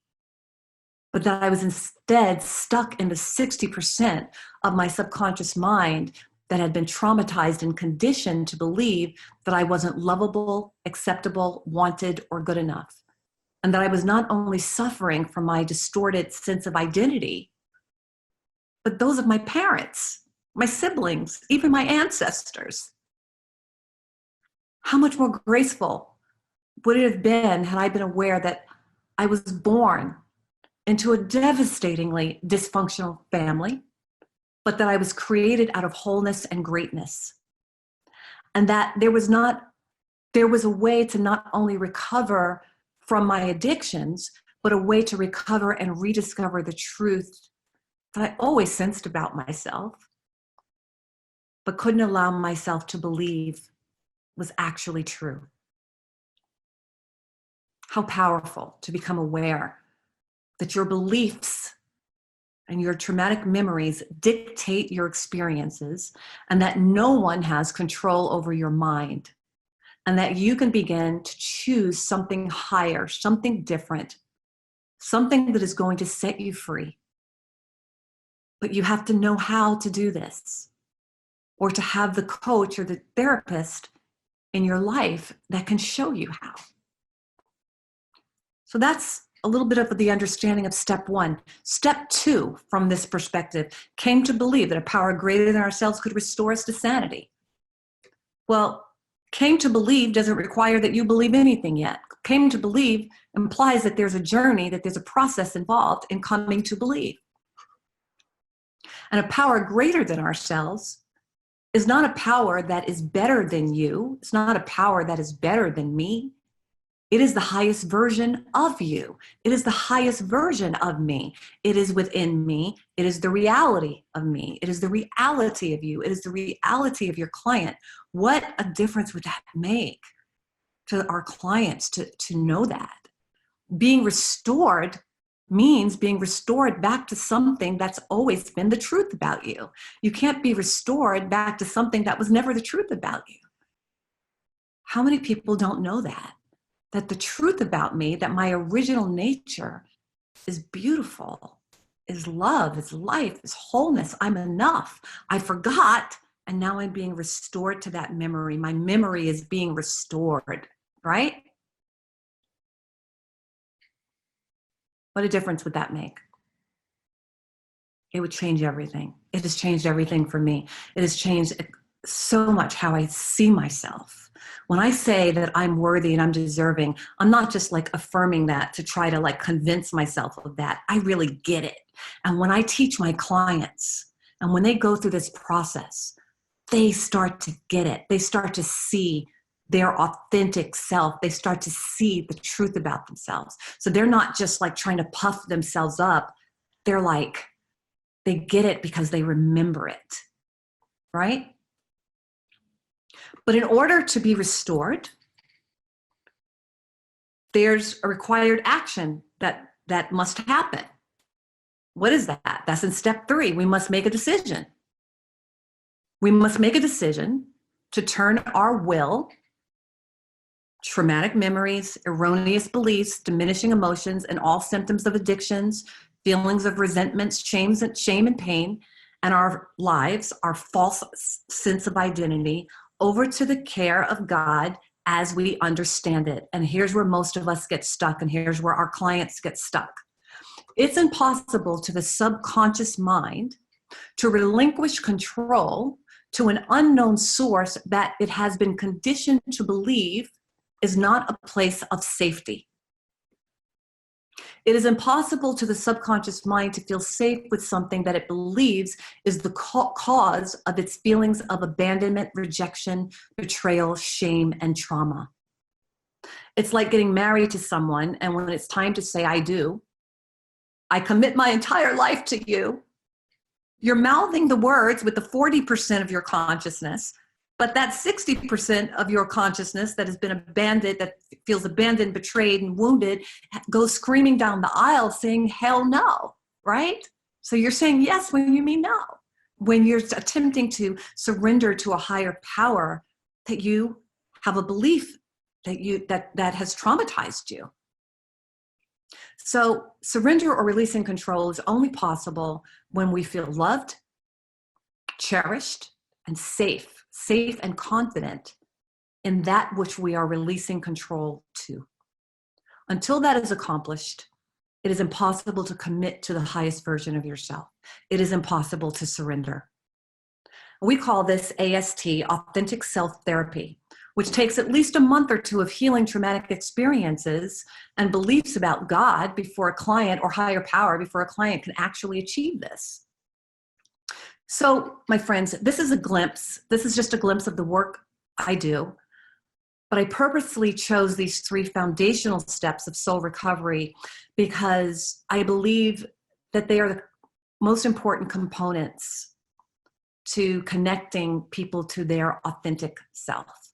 but that I was instead stuck in the 60% of my subconscious mind that had been traumatized and conditioned to believe that I wasn't lovable, acceptable, wanted, or good enough. And that I was not only suffering from my distorted sense of identity, but those of my parents, my siblings, even my ancestors. How much more graceful would it have been had I been aware that I was born into a devastatingly dysfunctional family, but that I was created out of wholeness and greatness. And that there was a way to not only recover from my addictions, but a way to recover and rediscover the truth that I always sensed about myself. but couldn't allow myself to believe was actually true. How powerful to become aware that your beliefs and your traumatic memories dictate your experiences, and that no one has control over your mind, and that you can begin to choose something higher, something different, something that is going to set you free. But you have to know how to do this, or to have the coach or the therapist in your life that can show you how. So that's a little bit of the understanding of step one. Step two, from this perspective, came to believe that a power greater than ourselves could restore us to sanity. Well, came to believe doesn't require that you believe anything yet. Came to believe implies that there's a journey, that there's a process involved in coming to believe. And a power greater than ourselves is not a power that is better than you. It's not a power that is better than me. It is the highest version of you. It is the highest version of me. It is within me. It is the reality of me. It is the reality of you. It is the reality of your client. What a difference would that make to our clients to know that? Being restored means being restored back to something that's always been the truth about you. You can't be restored back to something that was never the truth about you. How many people don't know that? That the truth about me, that my original nature is beautiful, is love, is life, is wholeness. I'm enough. I forgot, and now I'm being restored to that memory. My memory is being restored, right? What a difference would that make? It would change everything. It has changed everything for me. It has changed so much how I see myself. When I say that I'm worthy and I'm deserving, I'm not just like affirming that to try to like convince myself of that. I really get it. And when I teach my clients and when they go through this process, they start to get it. They start to see their authentic self. They start to see the truth about themselves. So they're not just like trying to puff themselves up. They're like, they get it because they remember it, right? But in order to be restored, there's a required action that must happen. What is that? That's in step 3. We must make a decision. We must make a decision to turn our will, traumatic memories, erroneous beliefs, diminishing emotions, and all symptoms of addictions, feelings of resentment, shame and pain, and our lives, our false sense of identity, over to the care of God as we understand it. And here's where most of us get stuck, and here's where our clients get stuck. It's impossible to the subconscious mind to relinquish control to an unknown source that it has been conditioned to believe is not a place of safety. It is impossible to the subconscious mind to feel safe with something that it believes is the cause of its feelings of abandonment, rejection, betrayal, shame, and trauma. It's like getting married to someone, and when it's time to say, I do, I commit my entire life to you, you're mouthing the words with the 40% of your consciousness, but that 60% of your consciousness that has been abandoned, that feels abandoned, betrayed, and wounded, goes screaming down the aisle saying, hell no, right? So you're saying yes when you mean no. When you're attempting to surrender to a higher power that you have a belief that has traumatized you. So surrender or releasing control is only possible when we feel loved, cherished, and safe and confident in that which we are releasing control to. Until that is accomplished, it is impossible to commit to the highest version of yourself. It is impossible to surrender. We call this AST, authentic self-therapy, which takes at least a month or 2 of healing traumatic experiences and beliefs about God before a client, or higher power, before a client can actually achieve this. So, my friends, this is a glimpse. This is just a glimpse of the work I do. But I purposely chose these 3 foundational steps of soul recovery because I believe that they are the most important components to connecting people to their authentic self.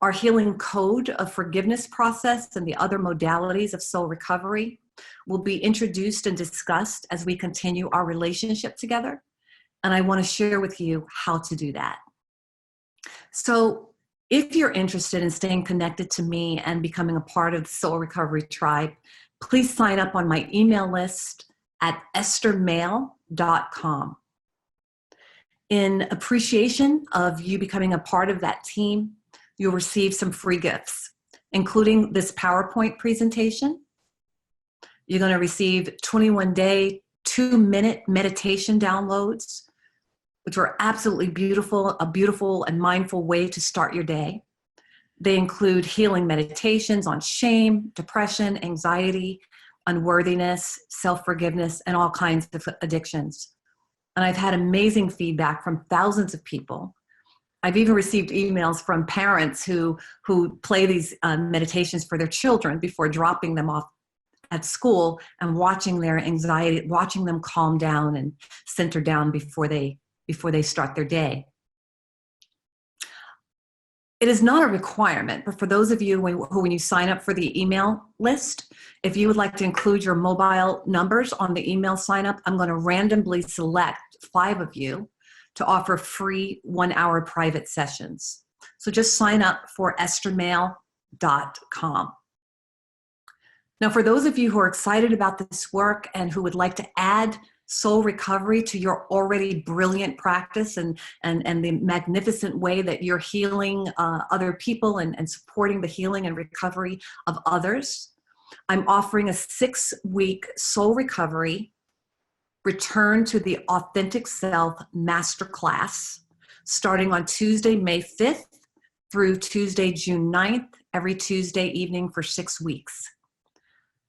Our healing code of forgiveness process and the other modalities of soul recovery will be introduced and discussed as we continue our relationship together. And I want to share with you how to do that. So if you're interested in staying connected to me and becoming a part of the Soul Recovery Tribe, please sign up on my email list at estermail.com. In appreciation of you becoming a part of that team, you'll receive some free gifts, including this PowerPoint presentation. You're going to receive 21-day, 2-minute meditation downloads, which are absolutely beautiful, a beautiful and mindful way to start your day. They include healing meditations on shame, depression, anxiety, unworthiness, self-forgiveness, and all kinds of addictions. And I've had amazing feedback from thousands of people. I've even received emails from parents who play these meditations for their children before dropping them off at school and watching their anxiety, watching them calm down and center down before they start their day. It is not a requirement, but for those of you who, when you sign up for the email list, if you would like to include your mobile numbers on the email sign up, I'm going to randomly select 5 of you to offer free 1-hour private sessions. So just sign up for estermail.com. Now, for those of you who are excited about this work and who would like to add soul recovery to your already brilliant practice and the magnificent way that you're healing other people and supporting the healing and recovery of others, I'm offering a 6-week soul recovery return to the authentic self masterclass starting on Tuesday, May 5th through Tuesday, June 9th, every Tuesday evening for 6 weeks.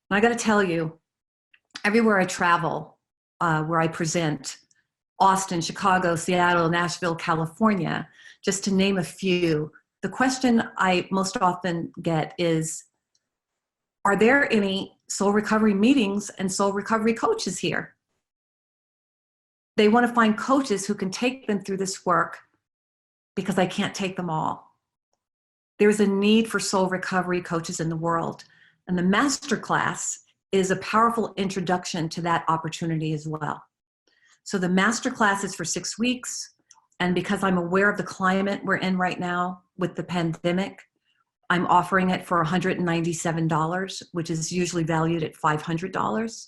And I got to tell you, everywhere I travel, where I present, Austin, Chicago, Seattle, Nashville, California, just to name a few, the question I most often get is, are there any soul recovery meetings and soul recovery coaches here? They want to find coaches who can take them through this work because I can't take them all. There's a need for soul recovery coaches in the world, and the masterclass is a powerful introduction to that opportunity as well. So the masterclass is for 6 weeks, and because I'm aware of the climate we're in right now with the pandemic, I'm offering it for $197, which is usually valued at $500.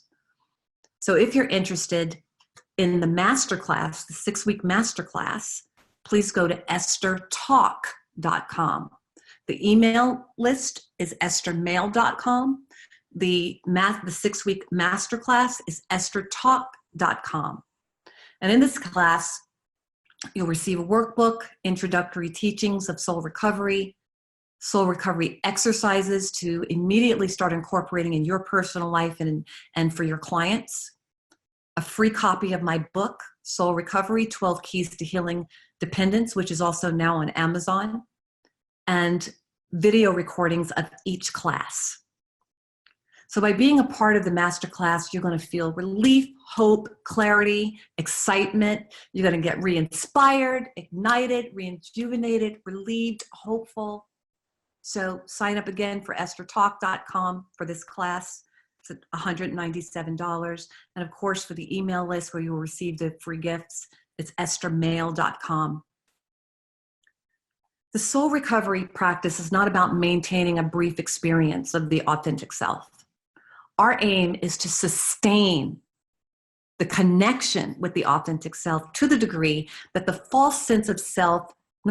So if you're interested in the masterclass, the 6-week masterclass, please go to estertalk.com. The email list is estermail.com. The 6-week masterclass is estertalk.com. And in this class, you'll receive a workbook, introductory teachings of soul recovery exercises to immediately start incorporating in your personal life and for your clients, a free copy of my book, Soul Recovery, 12 Keys to Healing Dependence, which is also now on Amazon, and video recordings of each class. So by being a part of the masterclass, you're going to feel relief, hope, clarity, excitement. You're going to get re-inspired, ignited, rejuvenated, relieved, hopeful. So sign up again for estertalk.com for this class. It's $197. And of course, for the email list where you will receive the free gifts, it's estermail.com. The soul recovery practice is not about maintaining a brief experience of the authentic self. Our aim is to sustain the connection with the authentic self to the degree that the false sense of self it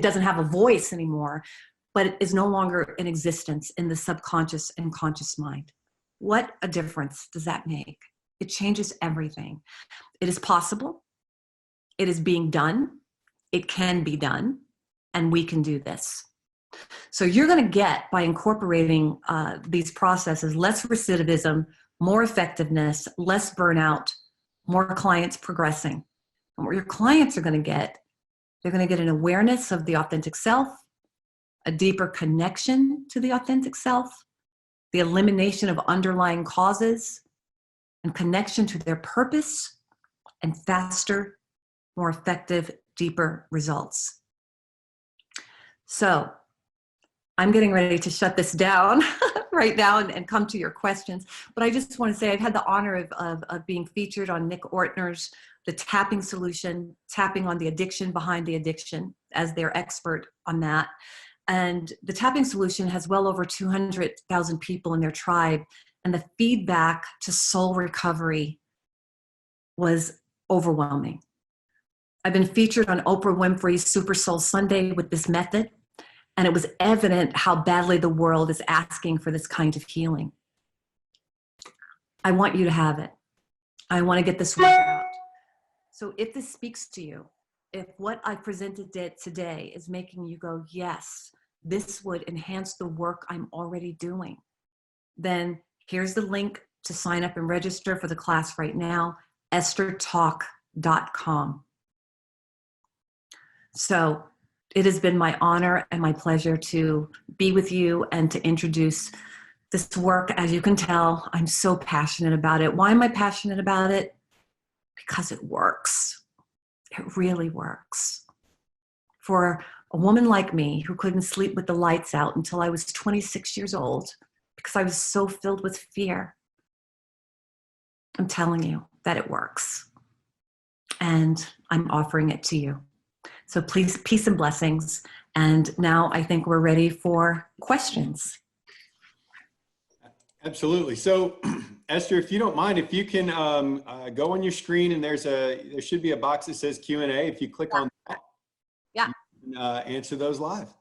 doesn't have a voice anymore, but it is no longer in existence in the subconscious and conscious mind. What a difference does that make? It changes everything. It is possible. It is being done. It can be done. And we can do this. So you're going to get, by incorporating these processes, less recidivism, more effectiveness, less burnout, more clients progressing. And what your clients are going to get, they're going to get an awareness of the authentic self, a deeper connection to the authentic self, the elimination of underlying causes, and connection to their purpose and faster, more effective, deeper results. So I'm getting ready to shut this down right now and come to your questions. But I just want to say I've had the honor of being featured on Nick Ortner's The Tapping Solution, tapping on the addiction behind the addiction as their expert on that. And the Tapping Solution has well over 200,000 people in their tribe. And the feedback to soul recovery was overwhelming. I've been featured on Oprah Winfrey's Super Soul Sunday with this method. And it was evident how badly the world is asking for this kind of healing. I want you to have it. I want to get this work out. So if this speaks to you, if what I presented today is making you go, yes, this would enhance the work I'm already doing, then here's the link to sign up and register for the class right now, esthertalk.com. So it has been my honor and my pleasure to be with you and to introduce this work. As you can tell, I'm so passionate about it. Why am I passionate about it? Because it works. It really works. For a woman like me who couldn't sleep with the lights out until I was 26 years old because I was so filled with fear, I'm telling you that it works. And I'm offering it to you. So please, peace and blessings. And now I think we're ready for questions. Absolutely. So Esther, if you don't mind, if you can go on your screen and there should be a box that says Q&A. If you click on that, yeah, you can answer those live.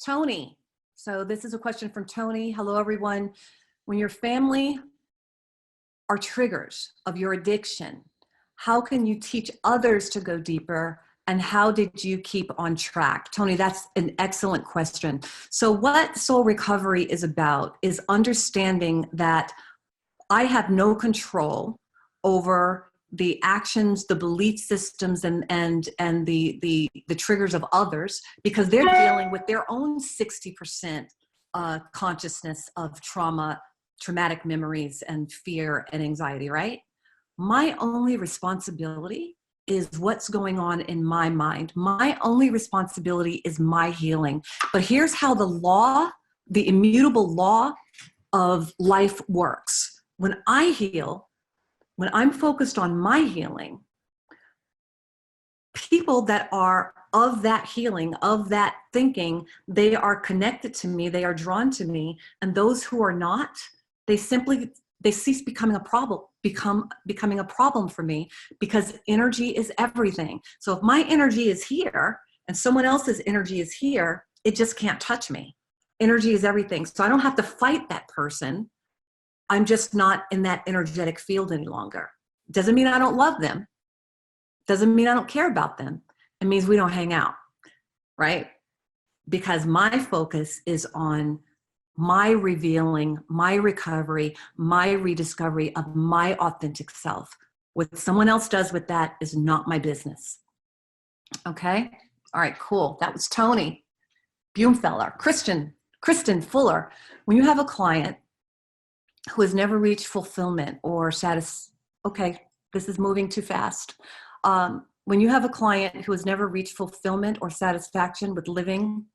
Tony. So this is a question from Tony. Hello, everyone. When your family are triggers of your addiction, how can you teach others to go deeper? And how did you keep on track? Tony, that's an excellent question. So what soul recovery is about is understanding that I have no control over the actions, the belief systems, and the triggers of others, because they're dealing with their own 60% consciousness of trauma, traumatic memories, and fear and anxiety, right? My only responsibility is what's going on in my mind. My only responsibility is my healing. But here's how the law, the immutable law of life works. When I heal, when I'm focused on my healing, people that are of that healing, of that thinking, they are connected to me, they are drawn to me, and those who are not, they cease becoming a problem, becoming a problem for me, because energy is everything. So if my energy is here and someone else's energy is here, it just can't touch me. Energy is everything. So I don't have to fight that person. I'm just not in that energetic field any longer. Doesn't mean I don't love them. Doesn't mean I don't care about them. It means we don't hang out, right? Because my focus is on my revealing, my recovery, my rediscovery of my authentic self. What someone else does with that is not my business. Okay? All right, cool. That was Tony Buemfeller. Kristen Fuller. When you have a client who has never reached fulfillment or okay, this is moving too fast. When you have a client who has never reached fulfillment or satisfaction with living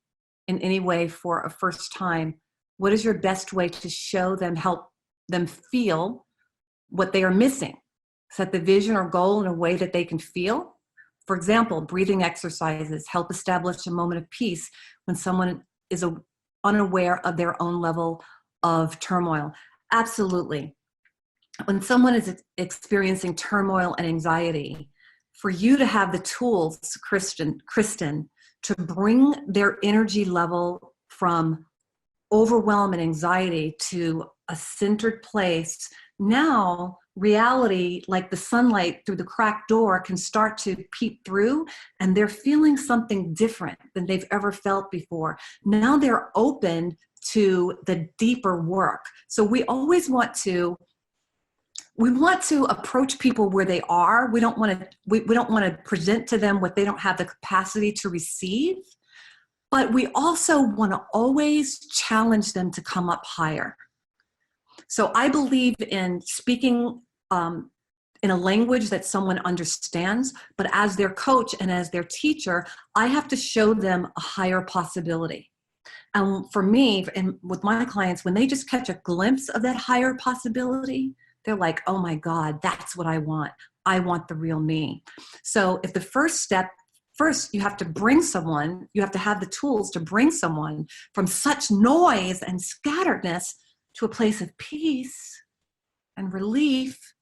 in any way for a first time, what is your best way to show them, help them feel what they are missing? Set the vision or goal in a way that they can feel. For example, breathing exercises help establish a moment of peace when someone is unaware of their own level of turmoil. Absolutely. When someone is experiencing turmoil and anxiety, for you to have the tools, Kristen, to bring their energy level from overwhelm and anxiety to a centered place, now reality, like the sunlight through the cracked door, can start to peep through, and they're feeling something different than they've ever felt before. Now they're open to the deeper work. So we always want to approach people where they are. We don't want to present to them what they don't have the capacity to receive. But we also want to always challenge them to come up higher. So I believe in speaking in a language that someone understands, but as their coach and as their teacher, I have to show them a higher possibility. And for me, and with my clients, when they just catch a glimpse of that higher possibility, they're like, oh my God, that's what I want. I want the real me. So if the first step, first you have to bring someone, you have to have the tools to bring someone from such noise and scatteredness to a place of peace and relief,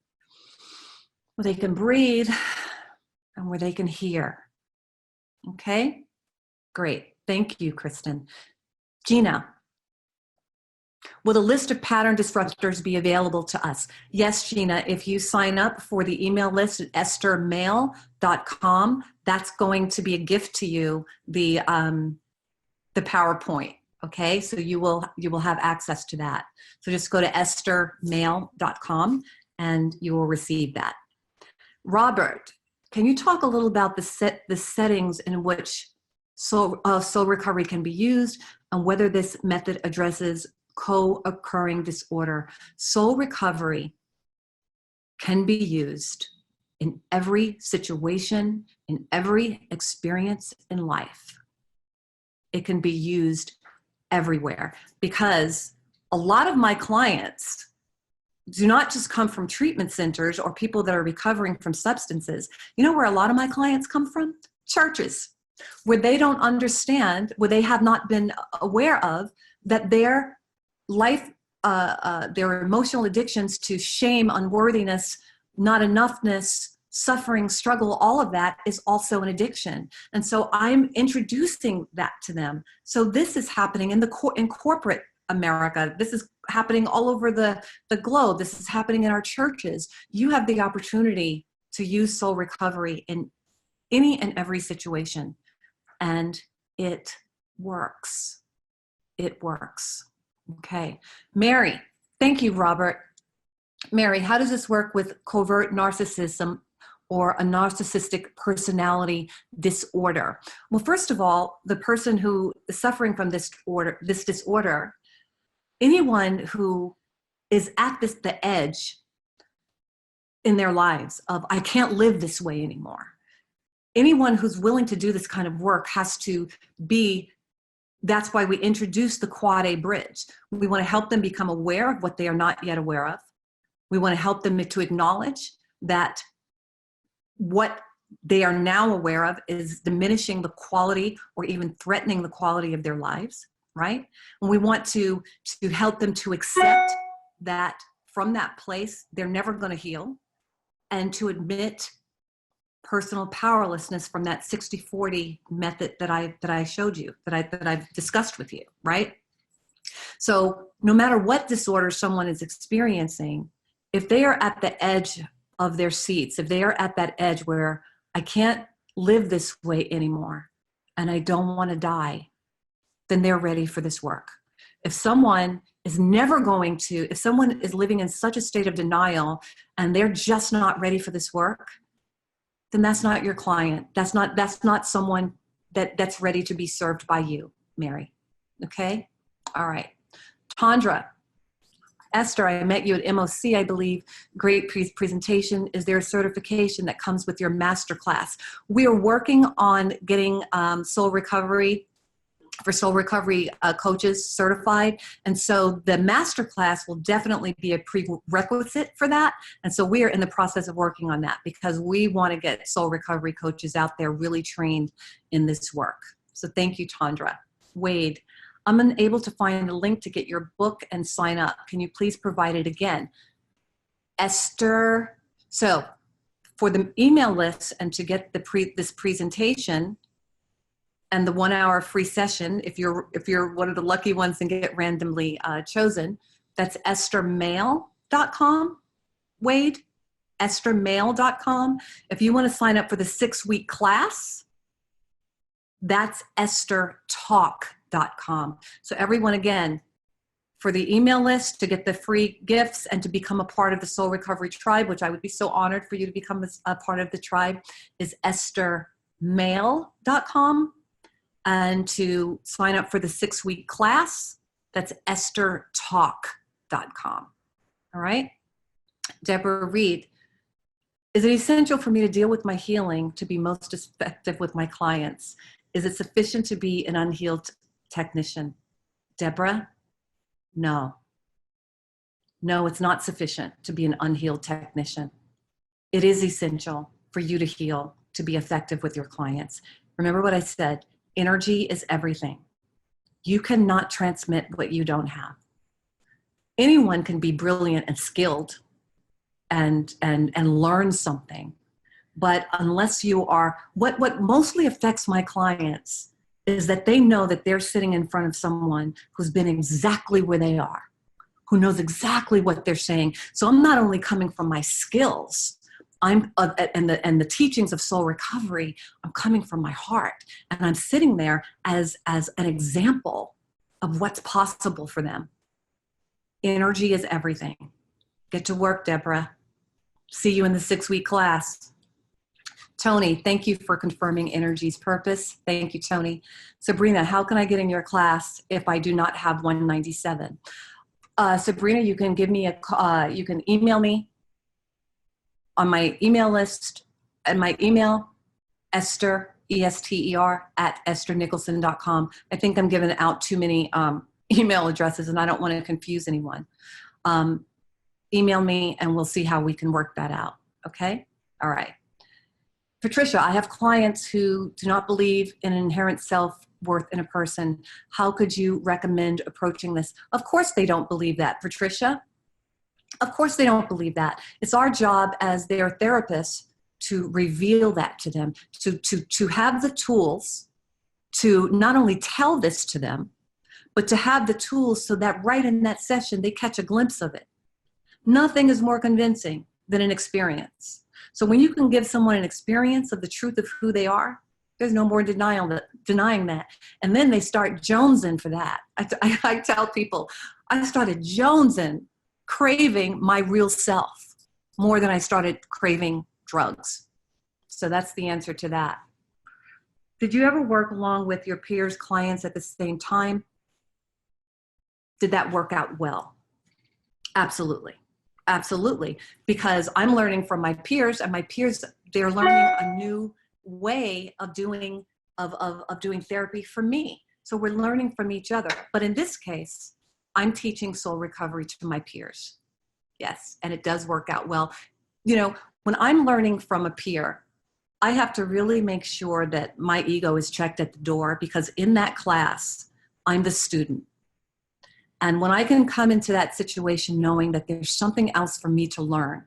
where they can breathe and where they can hear. Okay? Great. Thank you, Kristen. Gina, will a list of pattern disruptors be available to us? Yes, Gina, if you sign up for the email list at esthermail.com, that's going to be a gift to you, the PowerPoint. Okay, so you will have access to that. So just go to esthermail.com and you will receive that. Robert, can you talk a little about the settings in which soul recovery can be used and whether this method addresses co-occurring disorder? Soul recovery can be used in every situation, in every experience in life. It can be used everywhere, because a lot of my clients do not just come from treatment centers or people that are recovering from substances. You know where a lot of my clients come from? Churches, where they don't understand, where they have not been aware of that their life, their emotional addictions to shame, unworthiness, not enoughness, suffering, struggle, all of that is also an addiction. And so I'm introducing that to them. So this is happening in corporate America. This is happening all over the globe. This is happening in our churches. You have the opportunity to use soul recovery in any and every situation. And it works. It works. Okay. Mary, thank you, Robert. Mary, how does this work with covert narcissism or a narcissistic personality disorder? Well, first of all, the person who is suffering from this disorder, anyone who is at the edge in their lives of, I can't live this way anymore. Anyone who's willing to do this kind of work has to be, that's why we introduce the Quad A bridge. We want to help them become aware of what they are not yet aware of. We want to help them to acknowledge that what they are now aware of is diminishing the quality or even threatening the quality of their lives, right? And we want to help them to accept that from that place, they're never going to heal, and to admit personal powerlessness from that 60-40 method that I showed you, that I've discussed with you, right? So no matter what disorder someone is experiencing, if they are at the edge of their seats, if they are at that edge where I can't live this way anymore and I don't want to die, then they're ready for this work. If someone is never going to, if someone is living in such a state of denial and they're just not ready for this work, then that's not your client. That's not someone that's ready to be served by you, Mary. Okay? All right. Tandra, Esther, I met you at MOC, I believe. Great presentation. Is there a certification that comes with your masterclass? We are working on getting soul recovery coaches certified. And so the masterclass will definitely be a prerequisite for that. And so we are in the process of working on that because we want to get soul recovery coaches out there really trained in this work. So thank you, Tandra. Wade, I'm unable to find a link to get your book and sign up. Can you please provide it again? Esther, so for the email list and to get this presentation and the 1 hour free session, if you're one of the lucky ones and get randomly chosen, that's esthermail.com, Wade, esthermail.com. If you want to sign up for the 6-week class, that's esthertalk.com. So everyone, again, for the email list, to get the free gifts and to become a part of the Soul Recovery Tribe, which I would be so honored for you to become a part of the tribe, is esthermail.com. And to sign up for the 6-week class, that's esthertalk.com. All right. Deborah Reed, is it essential for me to deal with my healing to be most effective with my clients? Is it sufficient to be an unhealed technician? Deborah, no. No, it's not sufficient to be an unhealed technician. It is essential for you to heal, to be effective with your clients. Remember what I said, energy is everything. You cannot transmit what you don't have. Anyone can be brilliant and skilled and learn something. But unless you are, what mostly affects my clients is that they know that they're sitting in front of someone who's been exactly where they are, who knows exactly what they're saying. So I'm not only coming from my skills, and the teachings of soul recovery, I'm coming from my heart. And I'm sitting there as an example of what's possible for them. Energy is everything. Get to work, Deborah. See you in the 6-week class. Tony, thank you for confirming energy's purpose. Thank you, Tony. Sabrina, how can I get in your class if I do not have 197? Sabrina, you can give me you can email me on my email list, and my email, Esther, E-S-T-E-R, at esthernicholson.com. I think I'm giving out too many email addresses, and I don't want to confuse anyone. Email me, and we'll see how we can work that out, okay? All right. Patricia, I have clients who do not believe in an inherent self-worth in a person. How could you recommend approaching this? Of course they don't believe that, Patricia. Of course they don't believe that. It's our job as their therapists to reveal that to them, to have the tools to not only tell this to them, but to have the tools so that right in that session, they catch a glimpse of it. Nothing is more convincing than an experience. So when you can give someone an experience of the truth of who they are, there's no more denying that. And then they start jonesing for that. I tell people, I started jonesing, craving my real self more than I started craving drugs. So that's the answer to that. Did you ever work along with your peers' clients at the same time? Did that work out well? Absolutely. Absolutely. Because I'm learning from my peers, and my peers, they're learning a new way of doing therapy for me. So we're learning from each other. But in this case, I'm teaching soul recovery to my peers. Yes, and it does work out well. You know, when I'm learning from a peer, I have to really make sure that my ego is checked at the door, because in that class, I'm the student. And when I can come into that situation knowing that there's something else for me to learn,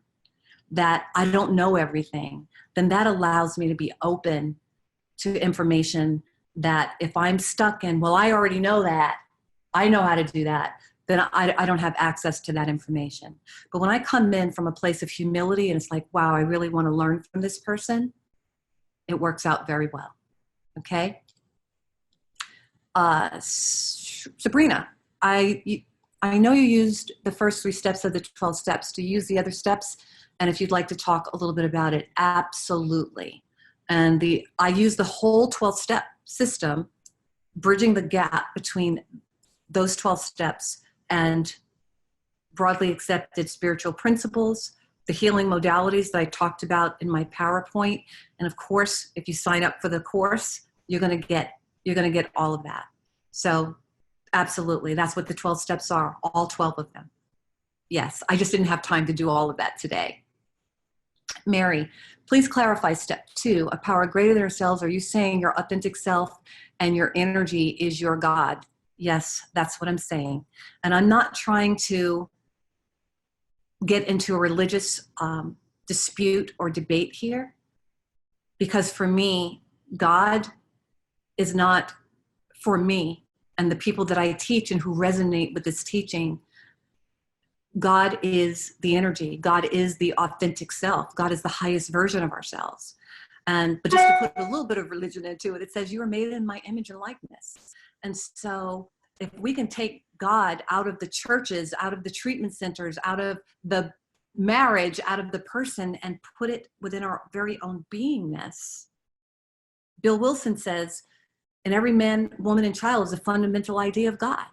that I don't know everything, then that allows me to be open to information that if I'm stuck in, well, I already know that, I know how to do that, then I don't have access to that information. But when I come in from a place of humility and it's like, wow, I really want to learn from this person, it works out very well. Okay? Sabrina, I know you used the first 3 steps of the 12 steps. To use the other steps, and if you'd like to talk a little bit about it, absolutely. And I use the whole 12-step system, bridging the gap between those 12 steps and broadly accepted spiritual principles, the healing modalities that I talked about in my PowerPoint. And of course, if you sign up for the course, you're going to get all of that. So absolutely, that's what the 12 steps are, all 12 of them. Yes, I just didn't have time to do all of that today. Mary, please clarify step 2, a power greater than ourselves. Are you saying your authentic self and your energy is your God? Yes, that's what I'm saying. And I'm not trying to get into a religious dispute or debate here, because for me, God is not, for me and the people that I teach and who resonate with this teaching, God is the energy. God is the authentic self. God is the highest version of ourselves. But just to put a little bit of religion into it, it says you are made in my image and likeness. And so if we can take God out of the churches, out of the treatment centers, out of the marriage, out of the person, and put it within our very own beingness. Bill Wilson says, in every man, woman, and child is a fundamental idea of God.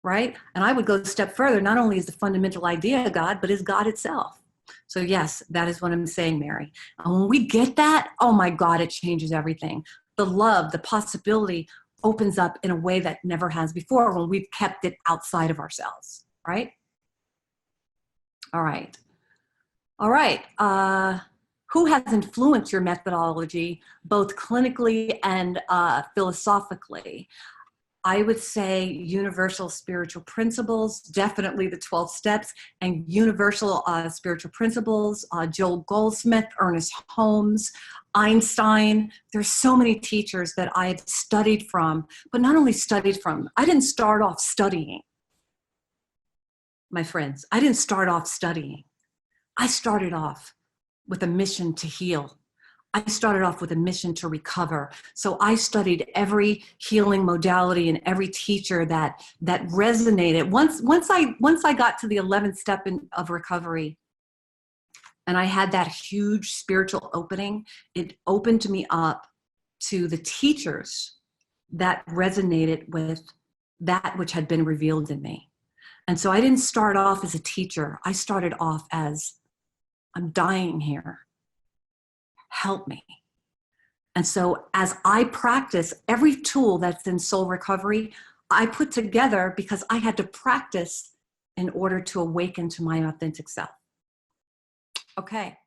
right? And I would go a step further. Not only is the fundamental idea God, but is God itself. So yes, that is what I'm saying, Mary. And when we get that, oh my God, it changes everything. The love, the possibility opens up in a way that never has before when we've kept it outside of ourselves, right? All right. All right. Who has influenced your methodology, both clinically and philosophically? I would say universal spiritual principles, definitely the 12 steps, and universal spiritual principles, Joel Goldsmith, Ernest Holmes, Einstein. There's so many teachers that I've studied from, but not only studied from, I didn't start off studying, my friends. I didn't start off studying. I started off with a mission to heal. I started off with a mission to recover. So I studied every healing modality and every teacher that resonated. Once I got to the 11th step of recovery, and I had that huge spiritual opening, it opened me up to the teachers that resonated with that which had been revealed in me. And so I didn't start off as a teacher. I started off as, I'm dying here. Help me. And so as I practice every tool that's in soul recovery, I put together because I had to practice in order to awaken to my authentic self. Okay.